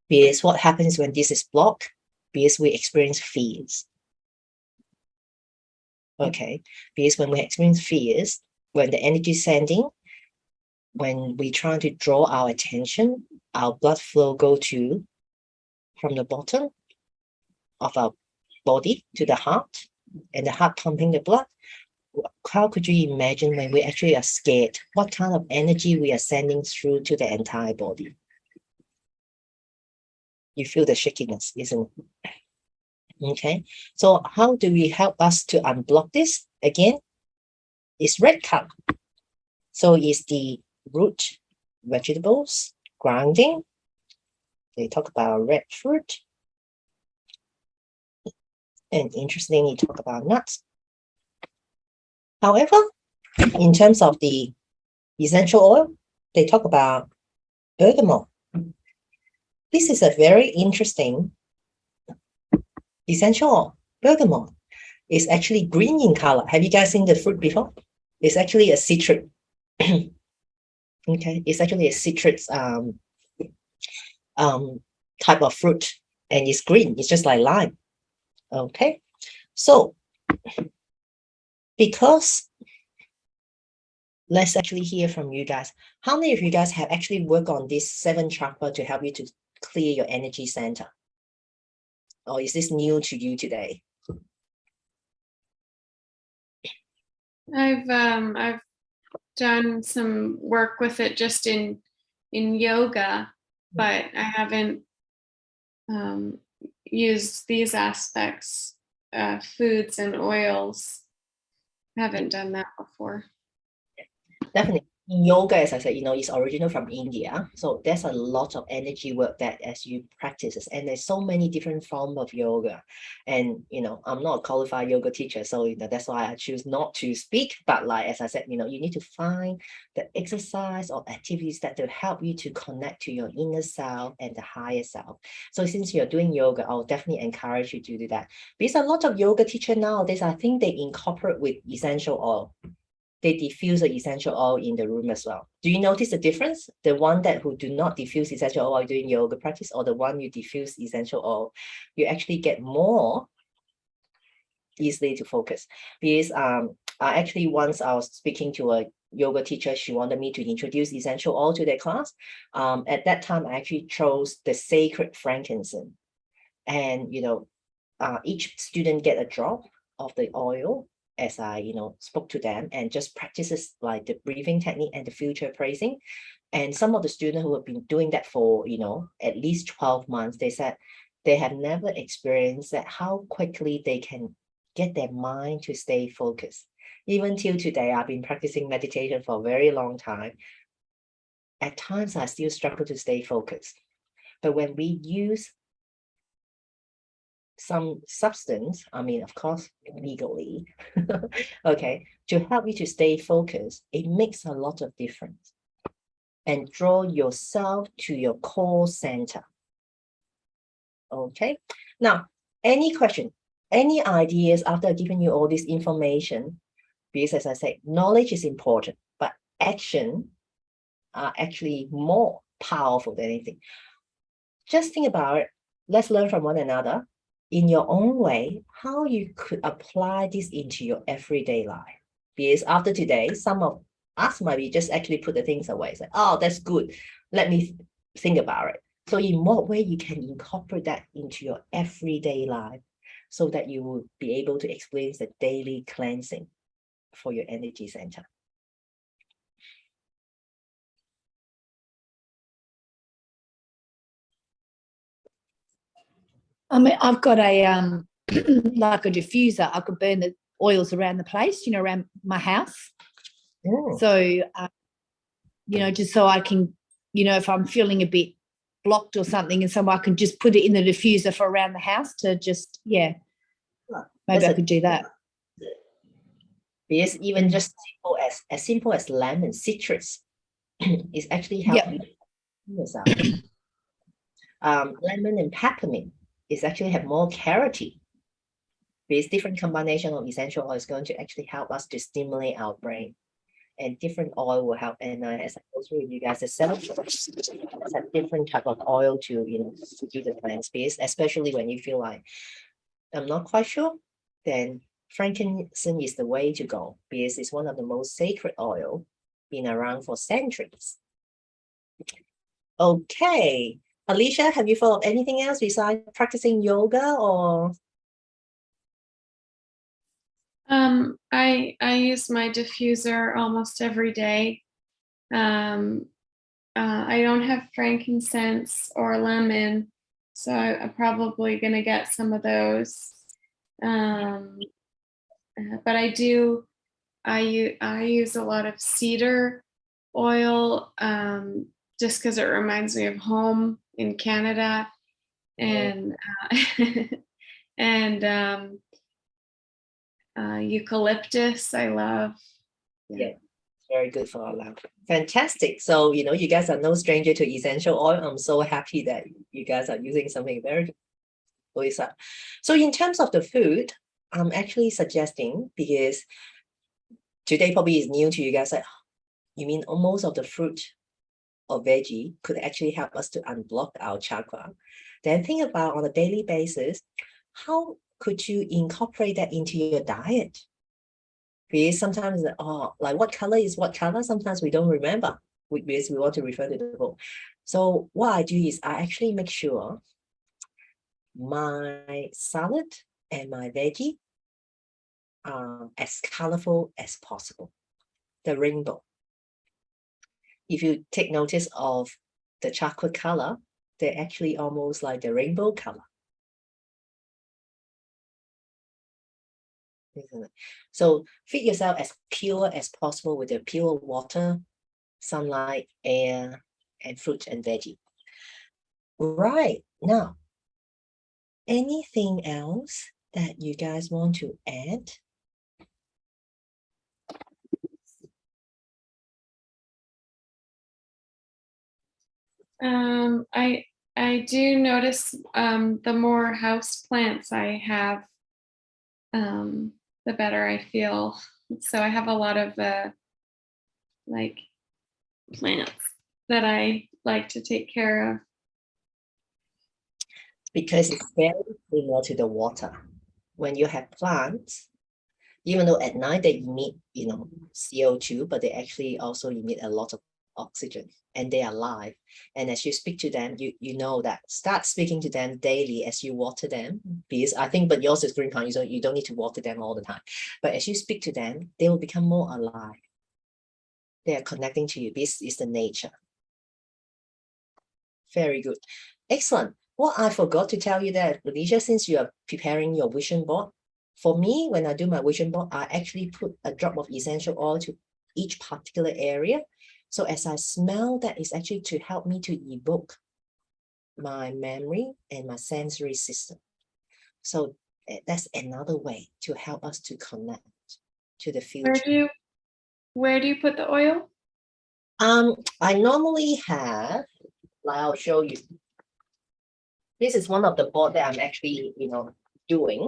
Because what happens when this is blocked? Because we experience fears. Okay, because when we experience fears, when the energy is sending, when we try to draw our attention, our blood flow go to from the bottom of our body to the heart, and the heart pumping the blood. How could you imagine when we actually are scared, what kind of energy we are sending through to the entire body? You feel the shakiness, isn't it? Okay, so how do we help us to unblock this? Again, it's red color. So it's the root vegetables, grounding. They talk about red fruit. And interestingly, talk about nuts. However, in terms of the essential oil, they talk about bergamot. This is a very interesting essential oil. Bergamot is actually green in color. Have you guys seen the fruit before? It's actually a citrus. Okay, it's actually a citrus type of fruit, and it's green. It's just like lime. Okay, so because let's actually hear from you guys. How many of you guys have actually worked on this 7 chakra to help you to clear your energy center? Or is this new to you today? I've done some work with it just in yoga, but I haven't used these aspects, foods and oils. I haven't done that before. Definitely. Yoga, as I said, is original from India. So there's a lot of energy work that as you practice, and there's so many different forms of yoga. And, I'm not a qualified yoga teacher, so, that's why I choose not to speak. But like, as I said, you need to find the exercise or activities that will help you to connect to your inner self and the higher self. So since you're doing yoga, I'll definitely encourage you to do that. Because a lot of yoga teachers nowadays, I think they incorporate with essential oil. They diffuse the essential oil in the room as well. Do you notice the difference? The one who do not diffuse essential oil while doing yoga practice, or the one you diffuse essential oil, you actually get more easily to focus. Because once I was speaking to a yoga teacher, she wanted me to introduce essential oil to their class. At that time, I actually chose the sacred frankincense. And, each student get a drop of the oil as I, spoke to them, and just practices like the breathing technique and the future praising. And some of the students who have been doing that for, at least 12 months, they said they have never experienced that, how quickly they can get their mind to stay focused. Even till today, I've been practicing meditation for a very long time. At times, I still struggle to stay focused. But when we use some substance, of course, legally, okay, to help you to stay focused, it makes a lot of difference. And draw yourself to your core center. Okay, now Any question, any ideas after giving you all this information? Because as I said, knowledge is important, but action are actually more powerful than anything. Just think about it. Let's learn from one another in your own way, how you could apply this into your everyday life. Because after today, some of us might be just actually put the things away. Say, oh, that's good. Let me think about it. So in what way you can incorporate that into your everyday life so that you will be able to experience the daily cleansing for your energy center. I mean, I've got a like a diffuser. I could burn the oils around the place, you know, around my house. So, you know, just so I can, you know, if I'm feeling a bit blocked or something, and so I can just put it in the diffuser for around the house to just, maybe I could do that. Because even just simple as lemon, citrus is actually helping yourself. Lemon and peppermint is actually have more clarity. Because different combination of essential oil is going to actually help us to stimulate our brain, and different oil will help. And as I go through with you guys, it's a different type of oil to, you know, to do the plant space, especially when you feel like I'm not quite sure, then frankincense is the way to go, because it's one of the most sacred oil been around for centuries. Okay, Alicia, have you followed anything else besides practicing yoga or? I use my diffuser almost every day. I don't have frankincense or lemon, so I'm probably gonna get some of those. But I use a lot of cedar oil, just because it reminds me of home in Canada, and and eucalyptus I love. Yeah, very good for our life. Fantastic. So, you know, you guys are no stranger to essential oil. I'm so happy that you guys are using something very good. Lisa. So in terms of the food, I'm actually suggesting, because today probably is new to you guys, like, you mean most of the fruit or veggie could actually help us to unblock our chakra. Then think about on a daily basis, how could you incorporate that into your diet? Because sometimes, like what color is what color? Sometimes we don't remember because we want to refer to the book. So what I do is I actually make sure my salad and my veggie are as colorful as possible. The rainbow. If you take notice of the chocolate color, they're actually almost like the rainbow color. So feed yourself as pure as possible with the pure water, sunlight, air, and fruit and veggie. Right, now, anything else that you guys want to add? I do notice the more house plants I have, the better I feel. So I have a lot of like plants that I like to take care of. Because it's very similar to the water. When you have plants, even though at night they emit, you know, CO2, but they actually also emit a lot of oxygen, and they are alive. And as you speak to them, you know that. Start speaking to them daily as you water them, because I think, but yours is green plant, so you don't need to water them all the time. But as you speak to them, they will become more alive. They are connecting to you. This is the nature. Very good. Excellent. Well, I forgot to tell you that, Alicia, since you are preparing your vision board, for me, when I do my vision board, I actually put a drop of essential oil to each particular area. So as I smell, that is actually to help me to evoke my memory and my sensory system. So that's another way to help us to connect to the future. Where do you put the oil? I normally have, like I'll show you. This is one of the board that I'm actually, you know, doing.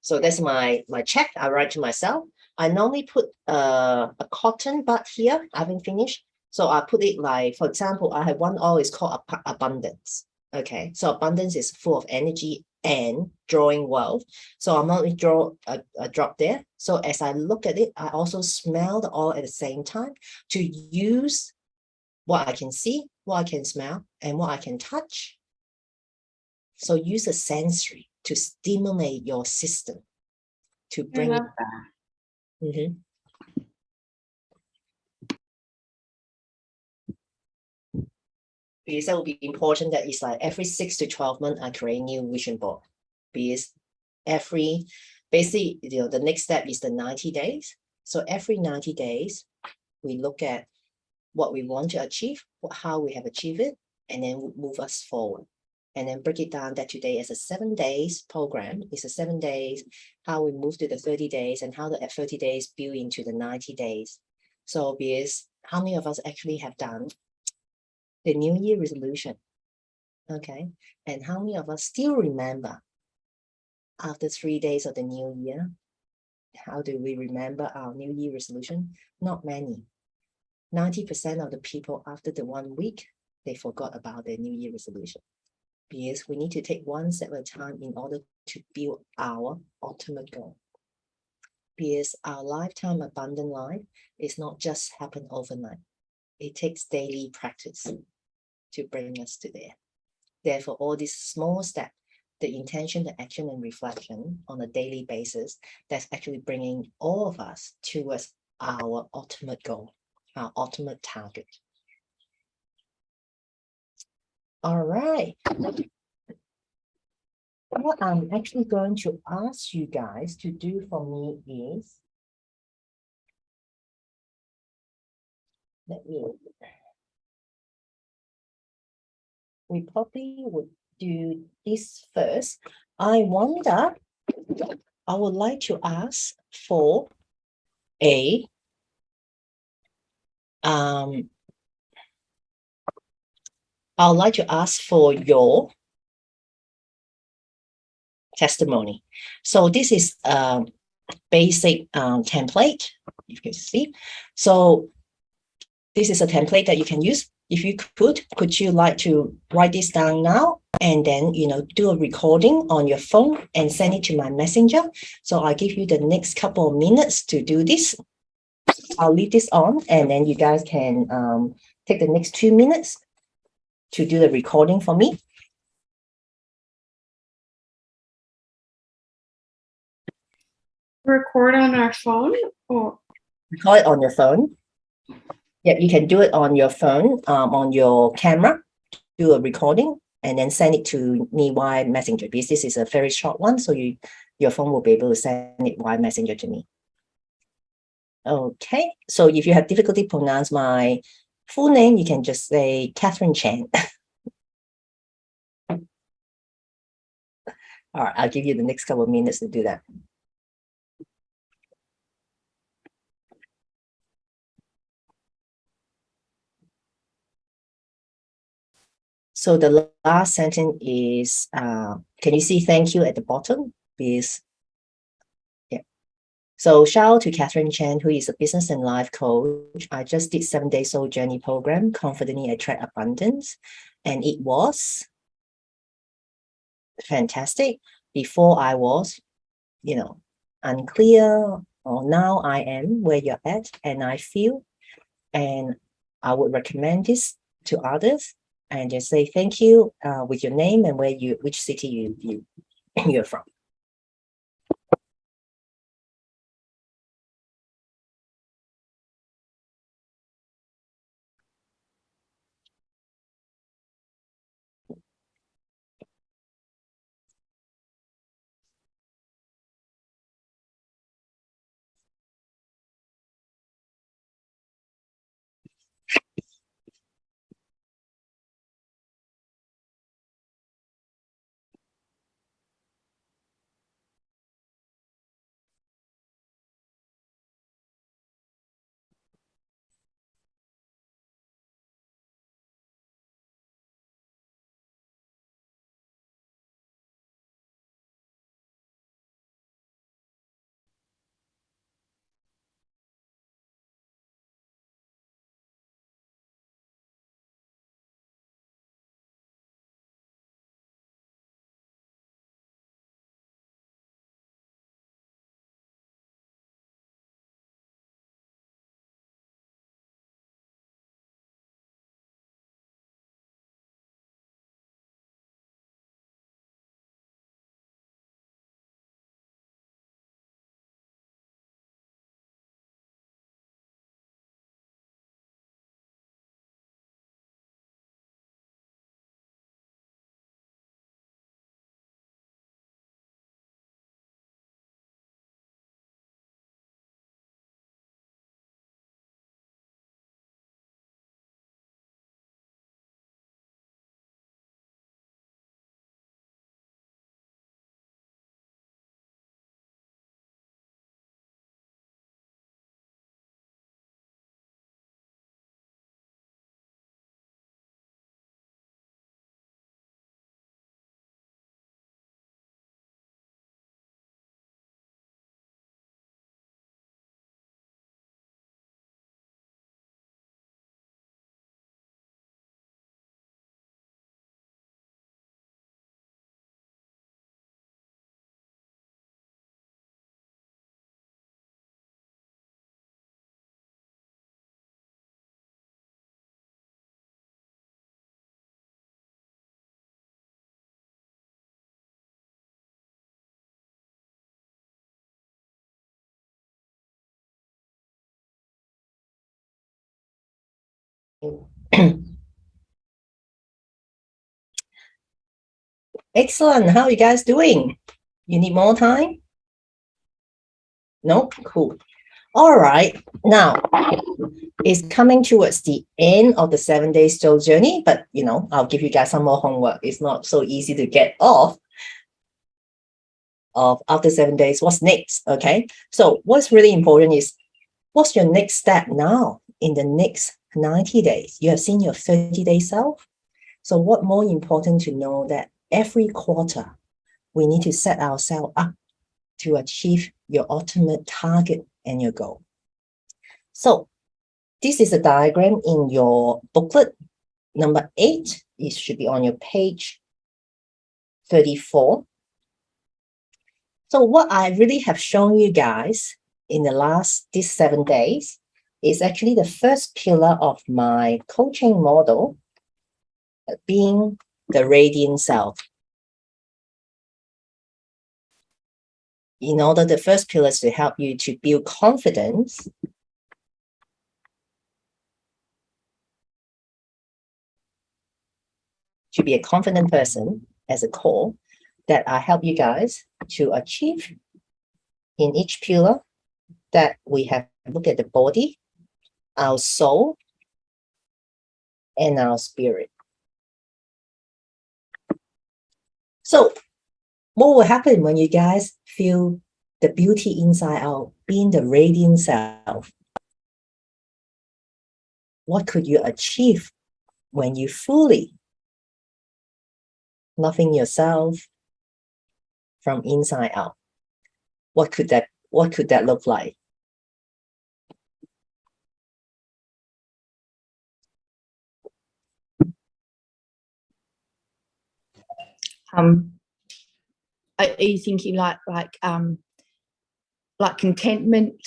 So that's my check. I write to myself. I normally put a cotton bud here. I haven't finished. So I put it like, for example, I have one always called abundance. Okay, so abundance is full of energy and drawing wealth. So I'm not only draw a drop there. So as I look at it, I also smell the oil at the same time to use what I can see, what I can smell, and what I can touch. So use a sensory to stimulate your system to I bring it. love that. Mhm. Because that will be important that it's like every 6 to 12 months, I create new vision board. Because basically, the next step is the 90 days. So every 90 days, we look at what we want to achieve, how we have achieved it, and then move us forward. And then break it down that today as a 7 days program. It's a 7 days, how we move to the 30 days and how the 30 days build into the 90 days. So because how many of us actually have done the New Year resolution? Okay. And how many of us still remember after 3 days of the new year? How do we remember our New Year resolution? Not many. 90% of the people after the 1 week, they forgot about their New Year resolution. Because we need to take one step at a time in order to build our ultimate goal. Because our lifetime abundant life is not just happen overnight. It takes daily practice to bring us to there. Therefore, all these small steps, the intention, the action, and reflection on a daily basis, that's actually bringing all of us towards our ultimate goal, our ultimate target. All right. What I'm actually going to ask you guys to do for me is, we probably would do this first. I wonder, I would like to ask for a I would like to ask for your testimony. So this is a basic template, you can see. So this is a template that you can use. If you could you like to write this down now and then, do a recording on your phone and send it to my messenger. So I'll give you the next couple of minutes to do this. I'll leave this on and then you guys can take the next 2 minutes to do the recording for me. Record on our phone? Or Record it on your phone. Yeah, you can do it on your phone, on your camera, do a recording, and then send it to me via Messenger, because this is a very short one, so your phone will be able to send it via Messenger to me. Okay, so if you have difficulty pronounce my full name, you can just say Catherine Chan. All right, I'll give you the next couple of minutes to do that. So the last sentence is, can you see thank you at the bottom? Because, yeah. So shout out to Catherine Chan, who is a business and life coach. I just did 7-day soul journey program, Confidently Attract Abundance. And it was fantastic. Before I was, unclear, or now I am where you're at and I feel, and I would recommend this to others and just say thank you with your name and which city you're from. Excellent. How are you guys doing? You need more time? No? Cool. All right. Now, it's coming towards the end of the 7-day soul journey, but I'll give you guys some more homework. It's not so easy to get off of after 7 days. What's next? Okay. So what's really important is what's your next step now in the next 90 days? You have seen your 30-day self. So what more important to know that every quarter we need to set ourselves up to achieve your ultimate target and your goal. So this is a diagram in your booklet. Number 8, it should be on your page 34. So what I really have shown you guys in these 7 days is actually the first pillar of my coaching model, being the radiant self. In order, the first pillar is to help you to build confidence, to be a confident person as a core, that I help you guys to achieve in each pillar that we have looked at the body, our soul, and our spirit. So what will happen when you guys feel the beauty inside out, being the radiant self? What could you achieve when you fully loving yourself from inside out? What could that look like? Are you thinking like contentment,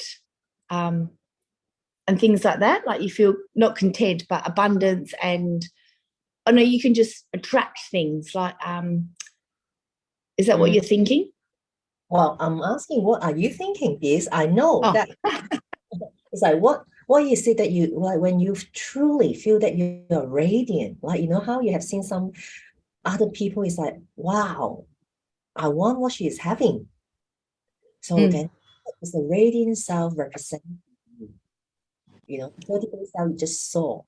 and things like that? Like you feel not content, but abundance, and I know you can just attract things like, is that what you're thinking? Well, I'm asking, what are you thinking? Because I know that it's like, what is it that you like when you truly feel that you're radiant? Like, how you have seen some other people is like, wow, I want what she is having. So then it's the radiant self representing you. 30 self you just saw.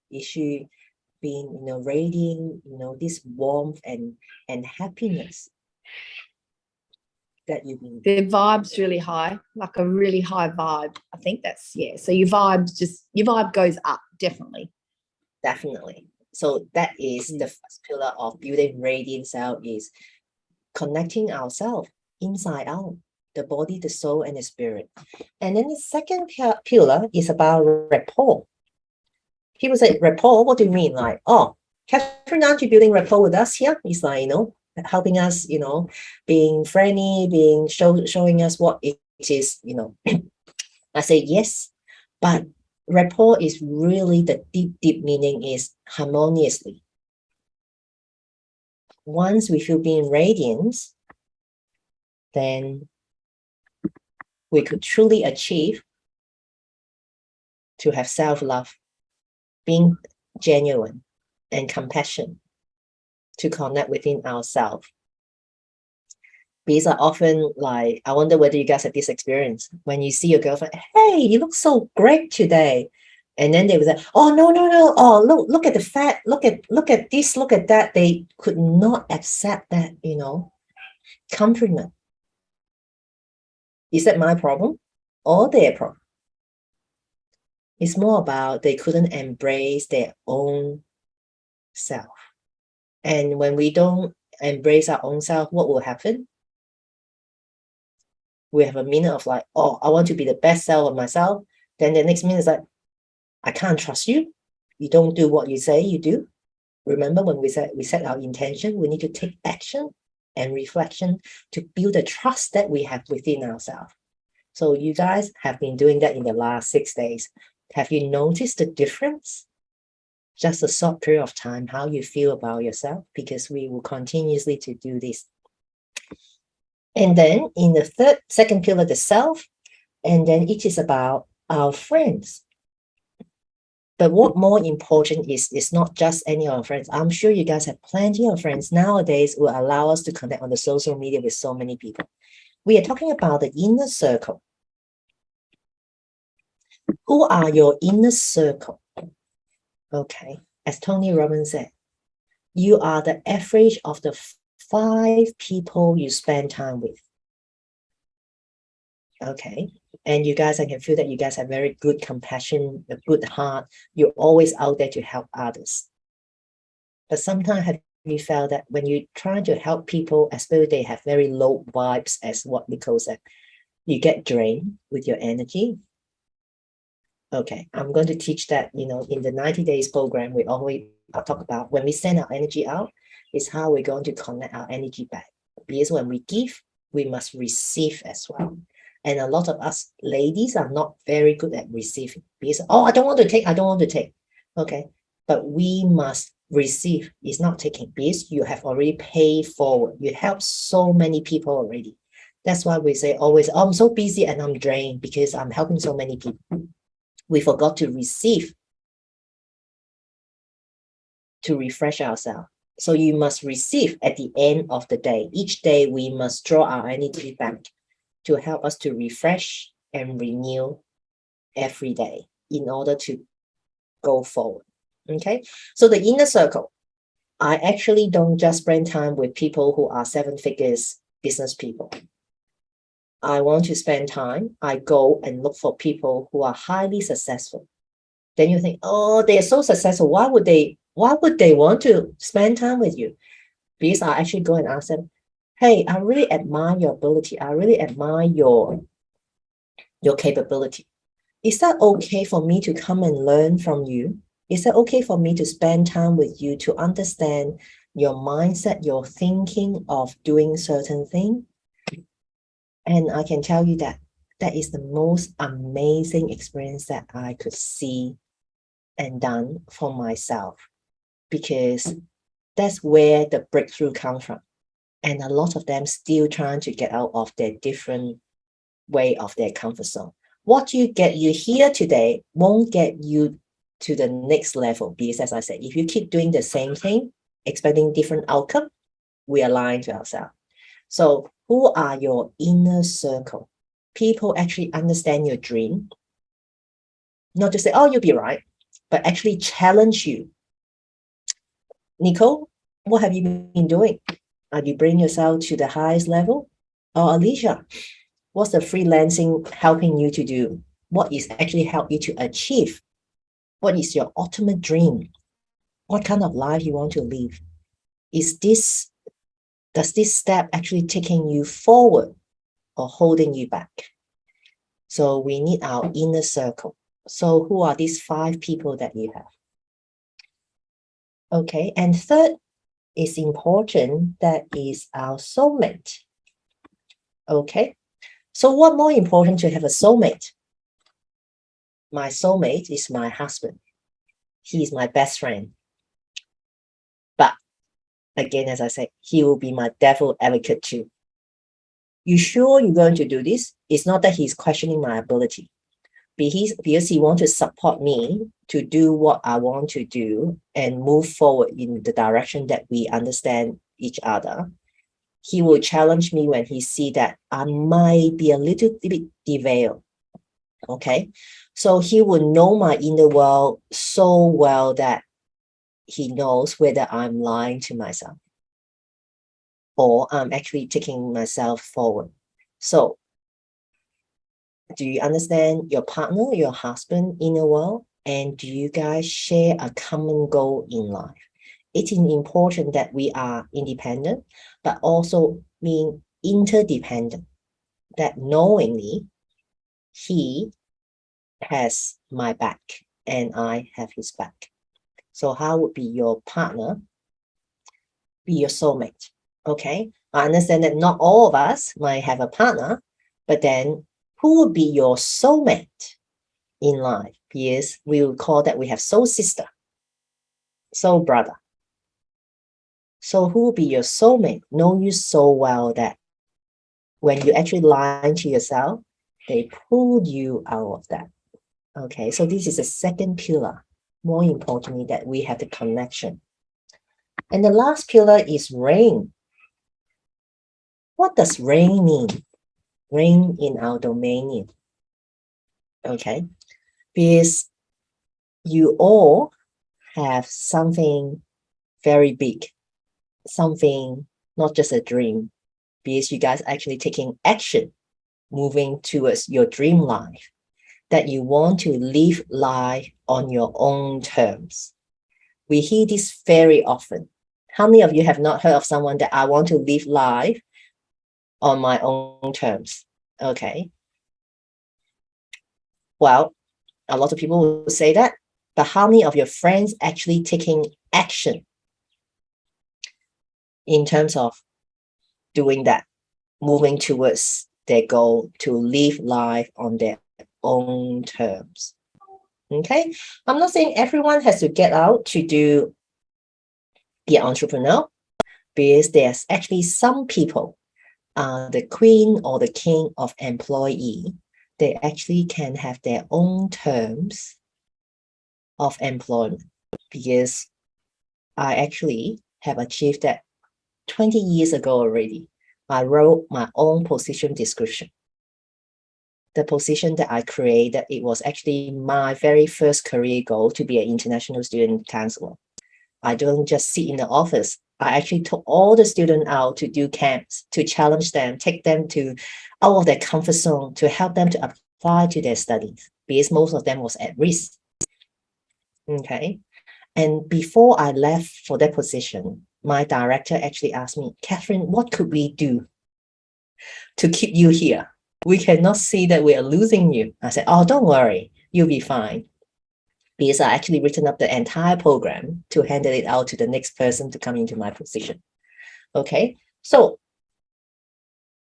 Is she being, radiant, this warmth and happiness that you mean? Their vibe's really high, like a really high vibe. I think that's, yeah. So your vibe goes up, definitely. Definitely. So that is the first pillar of building radiant self, is connecting ourselves inside out, the body, the soul, and the spirit. And then the second pillar is about rapport. People say, rapport, what do you mean? Like, oh, Catherine, aren't you building rapport with us here? It's like, helping us, being friendly, showing us what it is, I say yes, but rapport is really the deep meaning is harmoniously. Once we feel being radiant, then we could truly achieve to have self-love, being genuine and compassion, to connect within ourselves. These are often like, I wonder whether you guys have this experience when you see your girlfriend, hey, you look so great today. And then they would say, oh, no. Oh, look at the fat, look at this, look at that. They could not accept that, compliment. Is that my problem or their problem? It's more about they couldn't embrace their own self. And when we don't embrace our own self, what will happen? We have a minute of like, oh, I want to be the best self of myself. Then the next minute is like, I can't trust you. You don't do what you say you do. Remember when we set our intention, we need to take action and reflection to build the trust that we have within ourselves. So you guys have been doing that in the last 6 days. Have you noticed the difference? Just a short period of time, how you feel about yourself, because we will continuously to do this. And then in the second pillar, the self, and then it is about our friends. But what more important is, it's not just any of our friends. I'm sure you guys have plenty of friends nowadays who allow us to connect on the social media with so many people. We are talking about the inner circle. Who are your inner circle? Okay, as Tony Robbins said, you are the average of the 5 people you spend time with. Okay, and you guys, I can feel that you guys have very good compassion, a good heart. You're always out there to help others. But sometimes have you felt that when you try to help people, especially they have very low vibes, as what Nicole said, you get drained with your energy? Okay, I'm going to teach that, in the 90 days program, we always talk about when we send our energy out, is how we're going to connect our energy back. Because when we give, we must receive as well. And a lot of us ladies are not very good at receiving. Because, I don't want to take. Okay, but we must receive. It's not taking, because you have already paid forward. You help so many people already. That's why we say always, I'm so busy and I'm drained because I'm helping so many people. We forgot to receive, to refresh ourselves. So you must receive at the end of the day. Each day we must draw our energy back to help us to refresh and renew every day in order to go forward. Okay, so the inner circle, I actually don't just spend time with people who are 7 figures business people. I want to spend time, I go and look for people who are highly successful. Then you think, they are so successful. Why would they want to spend time with you? Because I actually go and ask them, hey, I really admire your ability. I really admire your capability. Is that okay for me to come and learn from you? Is that okay for me to spend time with you to understand your mindset, your thinking of doing certain thing? And I can tell you that is the most amazing experience that I could see and done for myself, because that's where the breakthrough comes from. And a lot of them still trying to get out of their different way of their comfort zone. What you here today won't get you to the next level, because as I said, if you keep doing the same thing, expecting different outcome, we are lying to ourselves. So who are your inner circle? People actually understand your dream, not to say, you'll be right, but actually challenge you. Nicole, what have you been doing? Are you bringing yourself to the highest level? Or Alicia, what's the freelancing helping you to do? What is actually help you to achieve? What is your ultimate dream? What kind of life you want to live? Does this step actually taking you forward or holding you back? So we need our inner circle. So who are these 5 people that you have? Okay, and third is important, that is our soulmate. Okay, so what more important to have a soulmate? My soulmate is my husband. He is my best friend. But again, as I said, he will be my devil advocate too. You sure you're going to do this? It's not that he's questioning my ability, because he wants to support me to do what I want to do and move forward in the direction that we understand each other. He will challenge me when he see that I might be a little bit derailed. Okay, so he will know my inner world so well that he knows whether I'm lying to myself or I'm actually taking myself forward. So do you understand your partner, your husband inner world? And do you guys share a common goal in life? It is important that we are independent, but also being interdependent, that knowingly he has my back and I have his back. So how would be your partner be your soulmate? Okay, I understand that not all of us might have a partner, but then who would be your soulmate in life? Because we will call that we have soul sister, soul brother. So who will be your soulmate? Know you so well that when you actually lie to yourself, they pulled you out of that. Okay, so this is the second pillar more importantly, that we have the connection. And the last pillar is rain. What does rain mean? Rain in our domain. Okay, because you all have something very big, something not just a dream, because you guys actually taking action, moving towards your dream life, that you want to live life on your own terms. We hear this very often. How many of you have not heard of someone that I want to live life on my own terms? Okay. Well, a lot of people will say that, but how many of your friends actually taking action in terms of doing that, moving towards their goal to live life on their own terms? Okay, I'm not saying everyone has to get out to be an entrepreneur, because there's actually some people, the queen or the king of employee, they actually can have their own terms of employment, because I actually have achieved that 20 years ago already. I wrote my own position description. The position that I created, it was actually my very first career goal to be an international student counselor. I don't just sit in the office. I actually took all the students out to do camps, to challenge them, take them out of their comfort zone, to help them to apply to their studies, because most of them was at risk. Okay. And before I left for that position, my director actually asked me, Catherine, what could we do to keep you here? We cannot see that we are losing you. I said, oh, don't worry, you'll be fine. Because I actually written up the entire program to hand it out to the next person to come into my position. Okay, so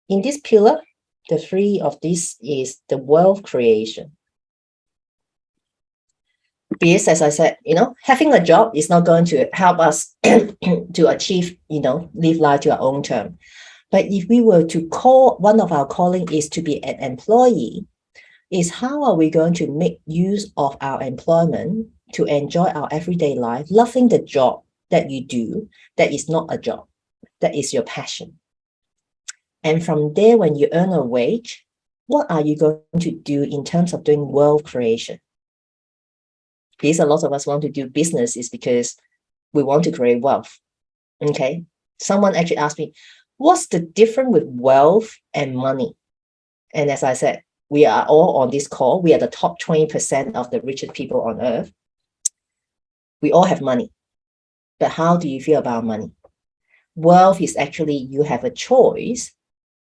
in this pillar, the three of this is the wealth creation. Because as I said, having a job is not going to help us to achieve, live life to our own term. But if we were to call, one of our calling is to be an employee, is how are we going to make use of our employment to enjoy our everyday life, loving the job that you do, that is not a job, that is your passion. And from there, when you earn a wage, what are you going to do in terms of doing wealth creation? Because a lot of us want to do business is because we want to create wealth. Okay. Someone actually asked me, what's the difference with wealth and money? And as I said, we are all on this call. We are the top 20% of the richest people on earth. We all have money. But how do you feel about money? Wealth is actually you have a choice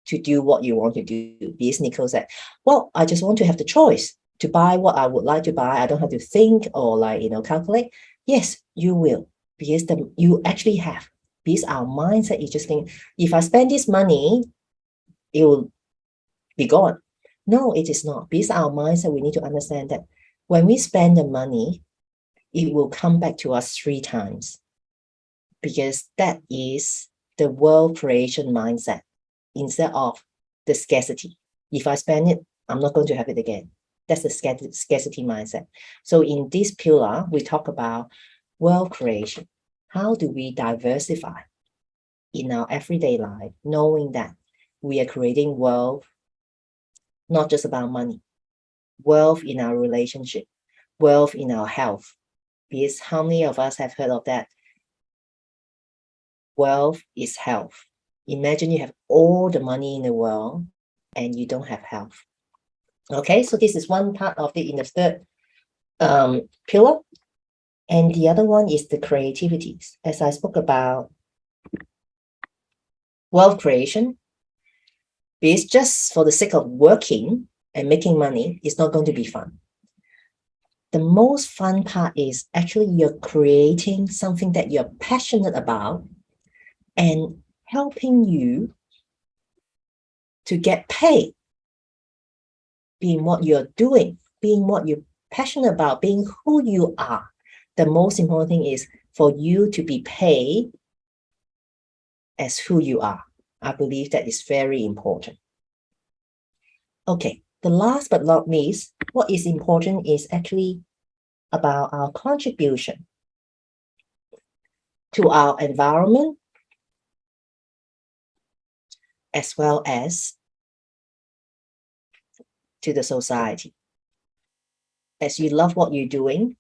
to do what you want to do. Because Nicole said, well, I just want to have the choice to buy what I would like to buy. I don't have to think or calculate. Yes, you will. Because you actually have. Because our mindset is just think, if I spend this money, it will be gone. No, it is not. Because our mindset, we need to understand that when we spend the money, it will come back to us 3 times. Because that is the wealth creation mindset instead of the scarcity. If I spend it, I'm not going to have it again. That's the scarcity mindset. So in this pillar, we talk about wealth creation. How do we diversify in our everyday life, knowing that we are creating wealth, not just about money, wealth in our relationship, wealth in our health. Because how many of us have heard of that? Wealth is health. Imagine you have all the money in the world and you don't have health. Okay, so this is one part of it in the third pillar. And the other one is the creativities. As I spoke about wealth creation, because just for the sake of working and making money, it's not going to be fun. The most fun part is actually you're creating something that you're passionate about and helping you to get paid, being what you're doing, being what you're passionate about, being who you are. The most important thing is for you to be paid as who you are. I believe that is very important. Okay, the last but not least, what is important is actually about our contribution to our environment, as well as to the society. As you love what you're doing,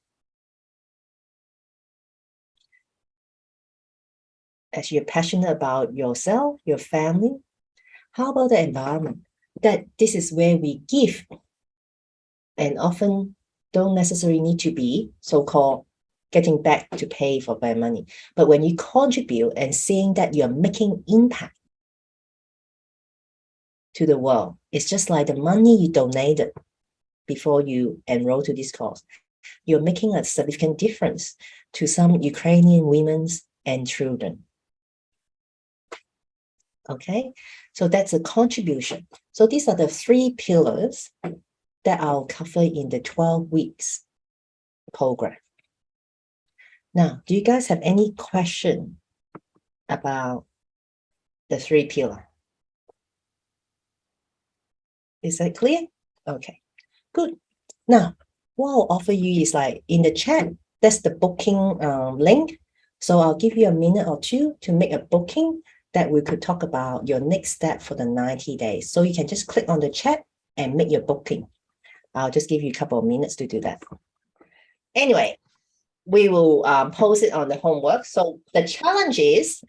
as you're passionate about yourself, your family, how about the environment? That this is where we give, and often don't necessarily need to be so-called getting back to pay for their money. But when you contribute and seeing that you're making impact to the world, it's just like the money you donated before you enroll to this course. You're making a significant difference to some Ukrainian women and children. Okay, so that's a contribution. So these are the 3 pillars that I'll cover in the 12 weeks program. Now, do you guys have any question about the 3 pillars? Is that clear? Okay, good. Now, what I'll offer you is like in the chat, that's the booking link. So I'll give you a minute or 2 to make a booking that we could talk about your next step for the 90 days. So you can just click on the chat and make your booking. I'll just give you a couple of minutes to do that. Anyway, we will post it on the homework. So the challenge is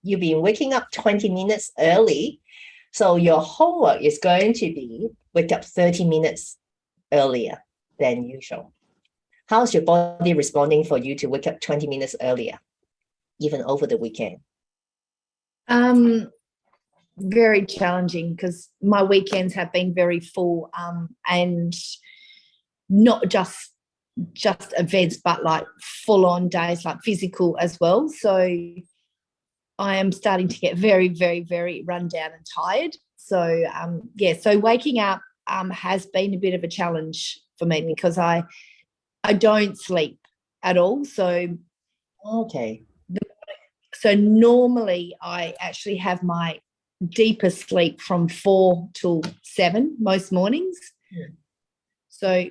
you've been waking up 20 minutes early. So your homework is going to be wake up 30 minutes earlier than usual. How's your body responding for you to wake up 20 minutes earlier, even over the weekend? Very challenging because my weekends have been very full, and not just events, but like full on days, like physical as well. So I am starting to get very, very, very run down and tired. So yeah, so waking up has been a bit of a challenge for me because I don't sleep at all. So okay. So normally I actually have my deeper sleep from 4 till 7 most mornings. Yeah. So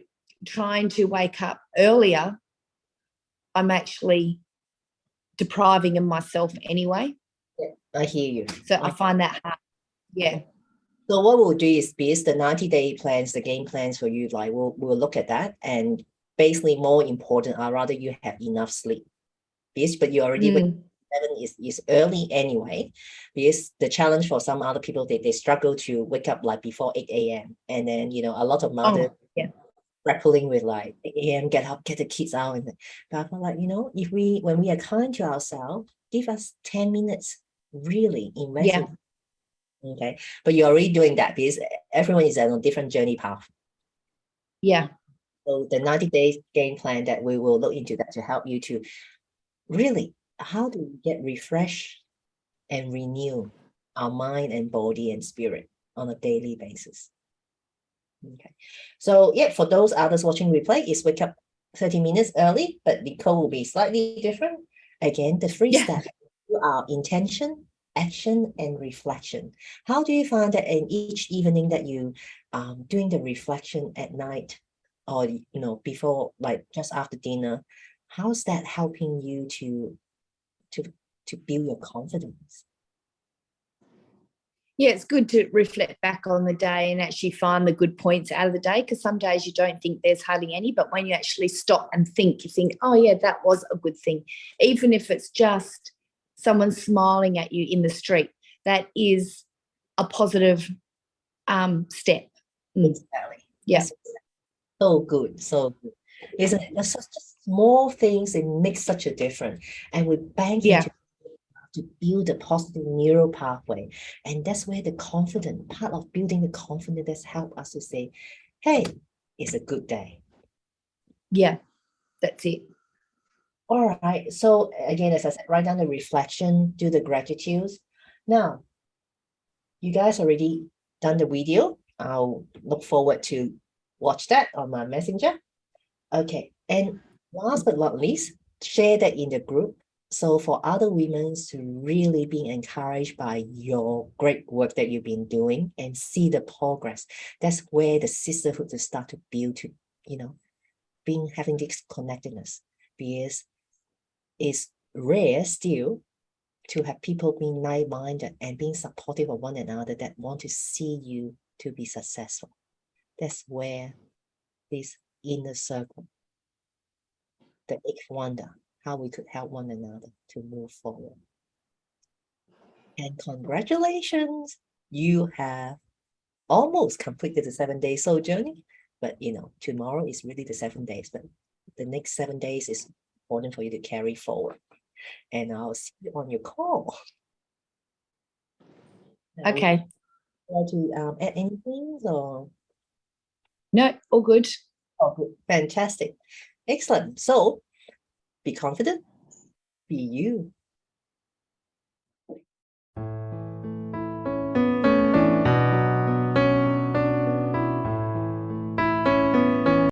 trying to wake up earlier, I'm actually depriving of myself anyway. Yeah, I hear you. So I find that hard. Yeah. So what we'll do is based the 90-day plans, the game plans for you, like we'll look at that, and basically more important, I'd rather you have enough sleep. Because, but you already 7 is early anyway, because the challenge for some other people, they struggle to wake up like before 8 a.m. And then, you know, a lot of mothers grappling with like 8 a.m., get up, get the kids out. And but I feel like, you know, when we are kind to ourselves, give us 10 minutes, really invest in. Okay, but you're already doing that because everyone is on a different journey path. Yeah. So the 90 days game plan that we will look into that to help you to really, how do we get refreshed and renew our mind and body and spirit on a daily basis? Okay, so yeah, for those others watching replay, is wake up 30 minutes early, but the code will be slightly different. Again, the 3 steps are intention, action, and reflection. How do you find that in each evening that you doing the reflection at night, or you know, before, like just after dinner, how's that helping you to build your confidence? Yeah, it's good to reflect back on the day and actually find the good points out of the day, because some days you don't think there's hardly any, but when you actually stop and think, you think, oh yeah, that was a good thing. Even if it's just someone smiling at you in the street, that is a positive step. Exactly. Yeah. So good, so good. Isn't it? There's such small things that make such a difference. And we bank into to build a positive neural pathway. And that's where the confidence, part of building the confidence, that's help us to say, hey, it's a good day. Yeah, that's it. All right. So again, as I said, write down the reflection, do the gratitudes. Now, you guys already done the video. I'll look forward to watch that on my messenger. Okay. And last but not least, share that in the group. So for other women to really be encouraged by your great work that you've been doing and see the progress, that's where the sisterhood to start to build to, you know, being having this connectedness, because it's rare still to have people being like-minded and being supportive of one another that want to see you to be successful. That's where this inner circle, the eighth wonder, how we could help one another to move forward. And congratulations, you have almost completed the 7-day soul journey. But tomorrow is really the 7 days, but the next 7 days is important for you to carry forward. And I'll see you on your call. Now, would Okay. you like to add anything or? No, all good. Oh, good. Fantastic. Excellent. So be confident, be you,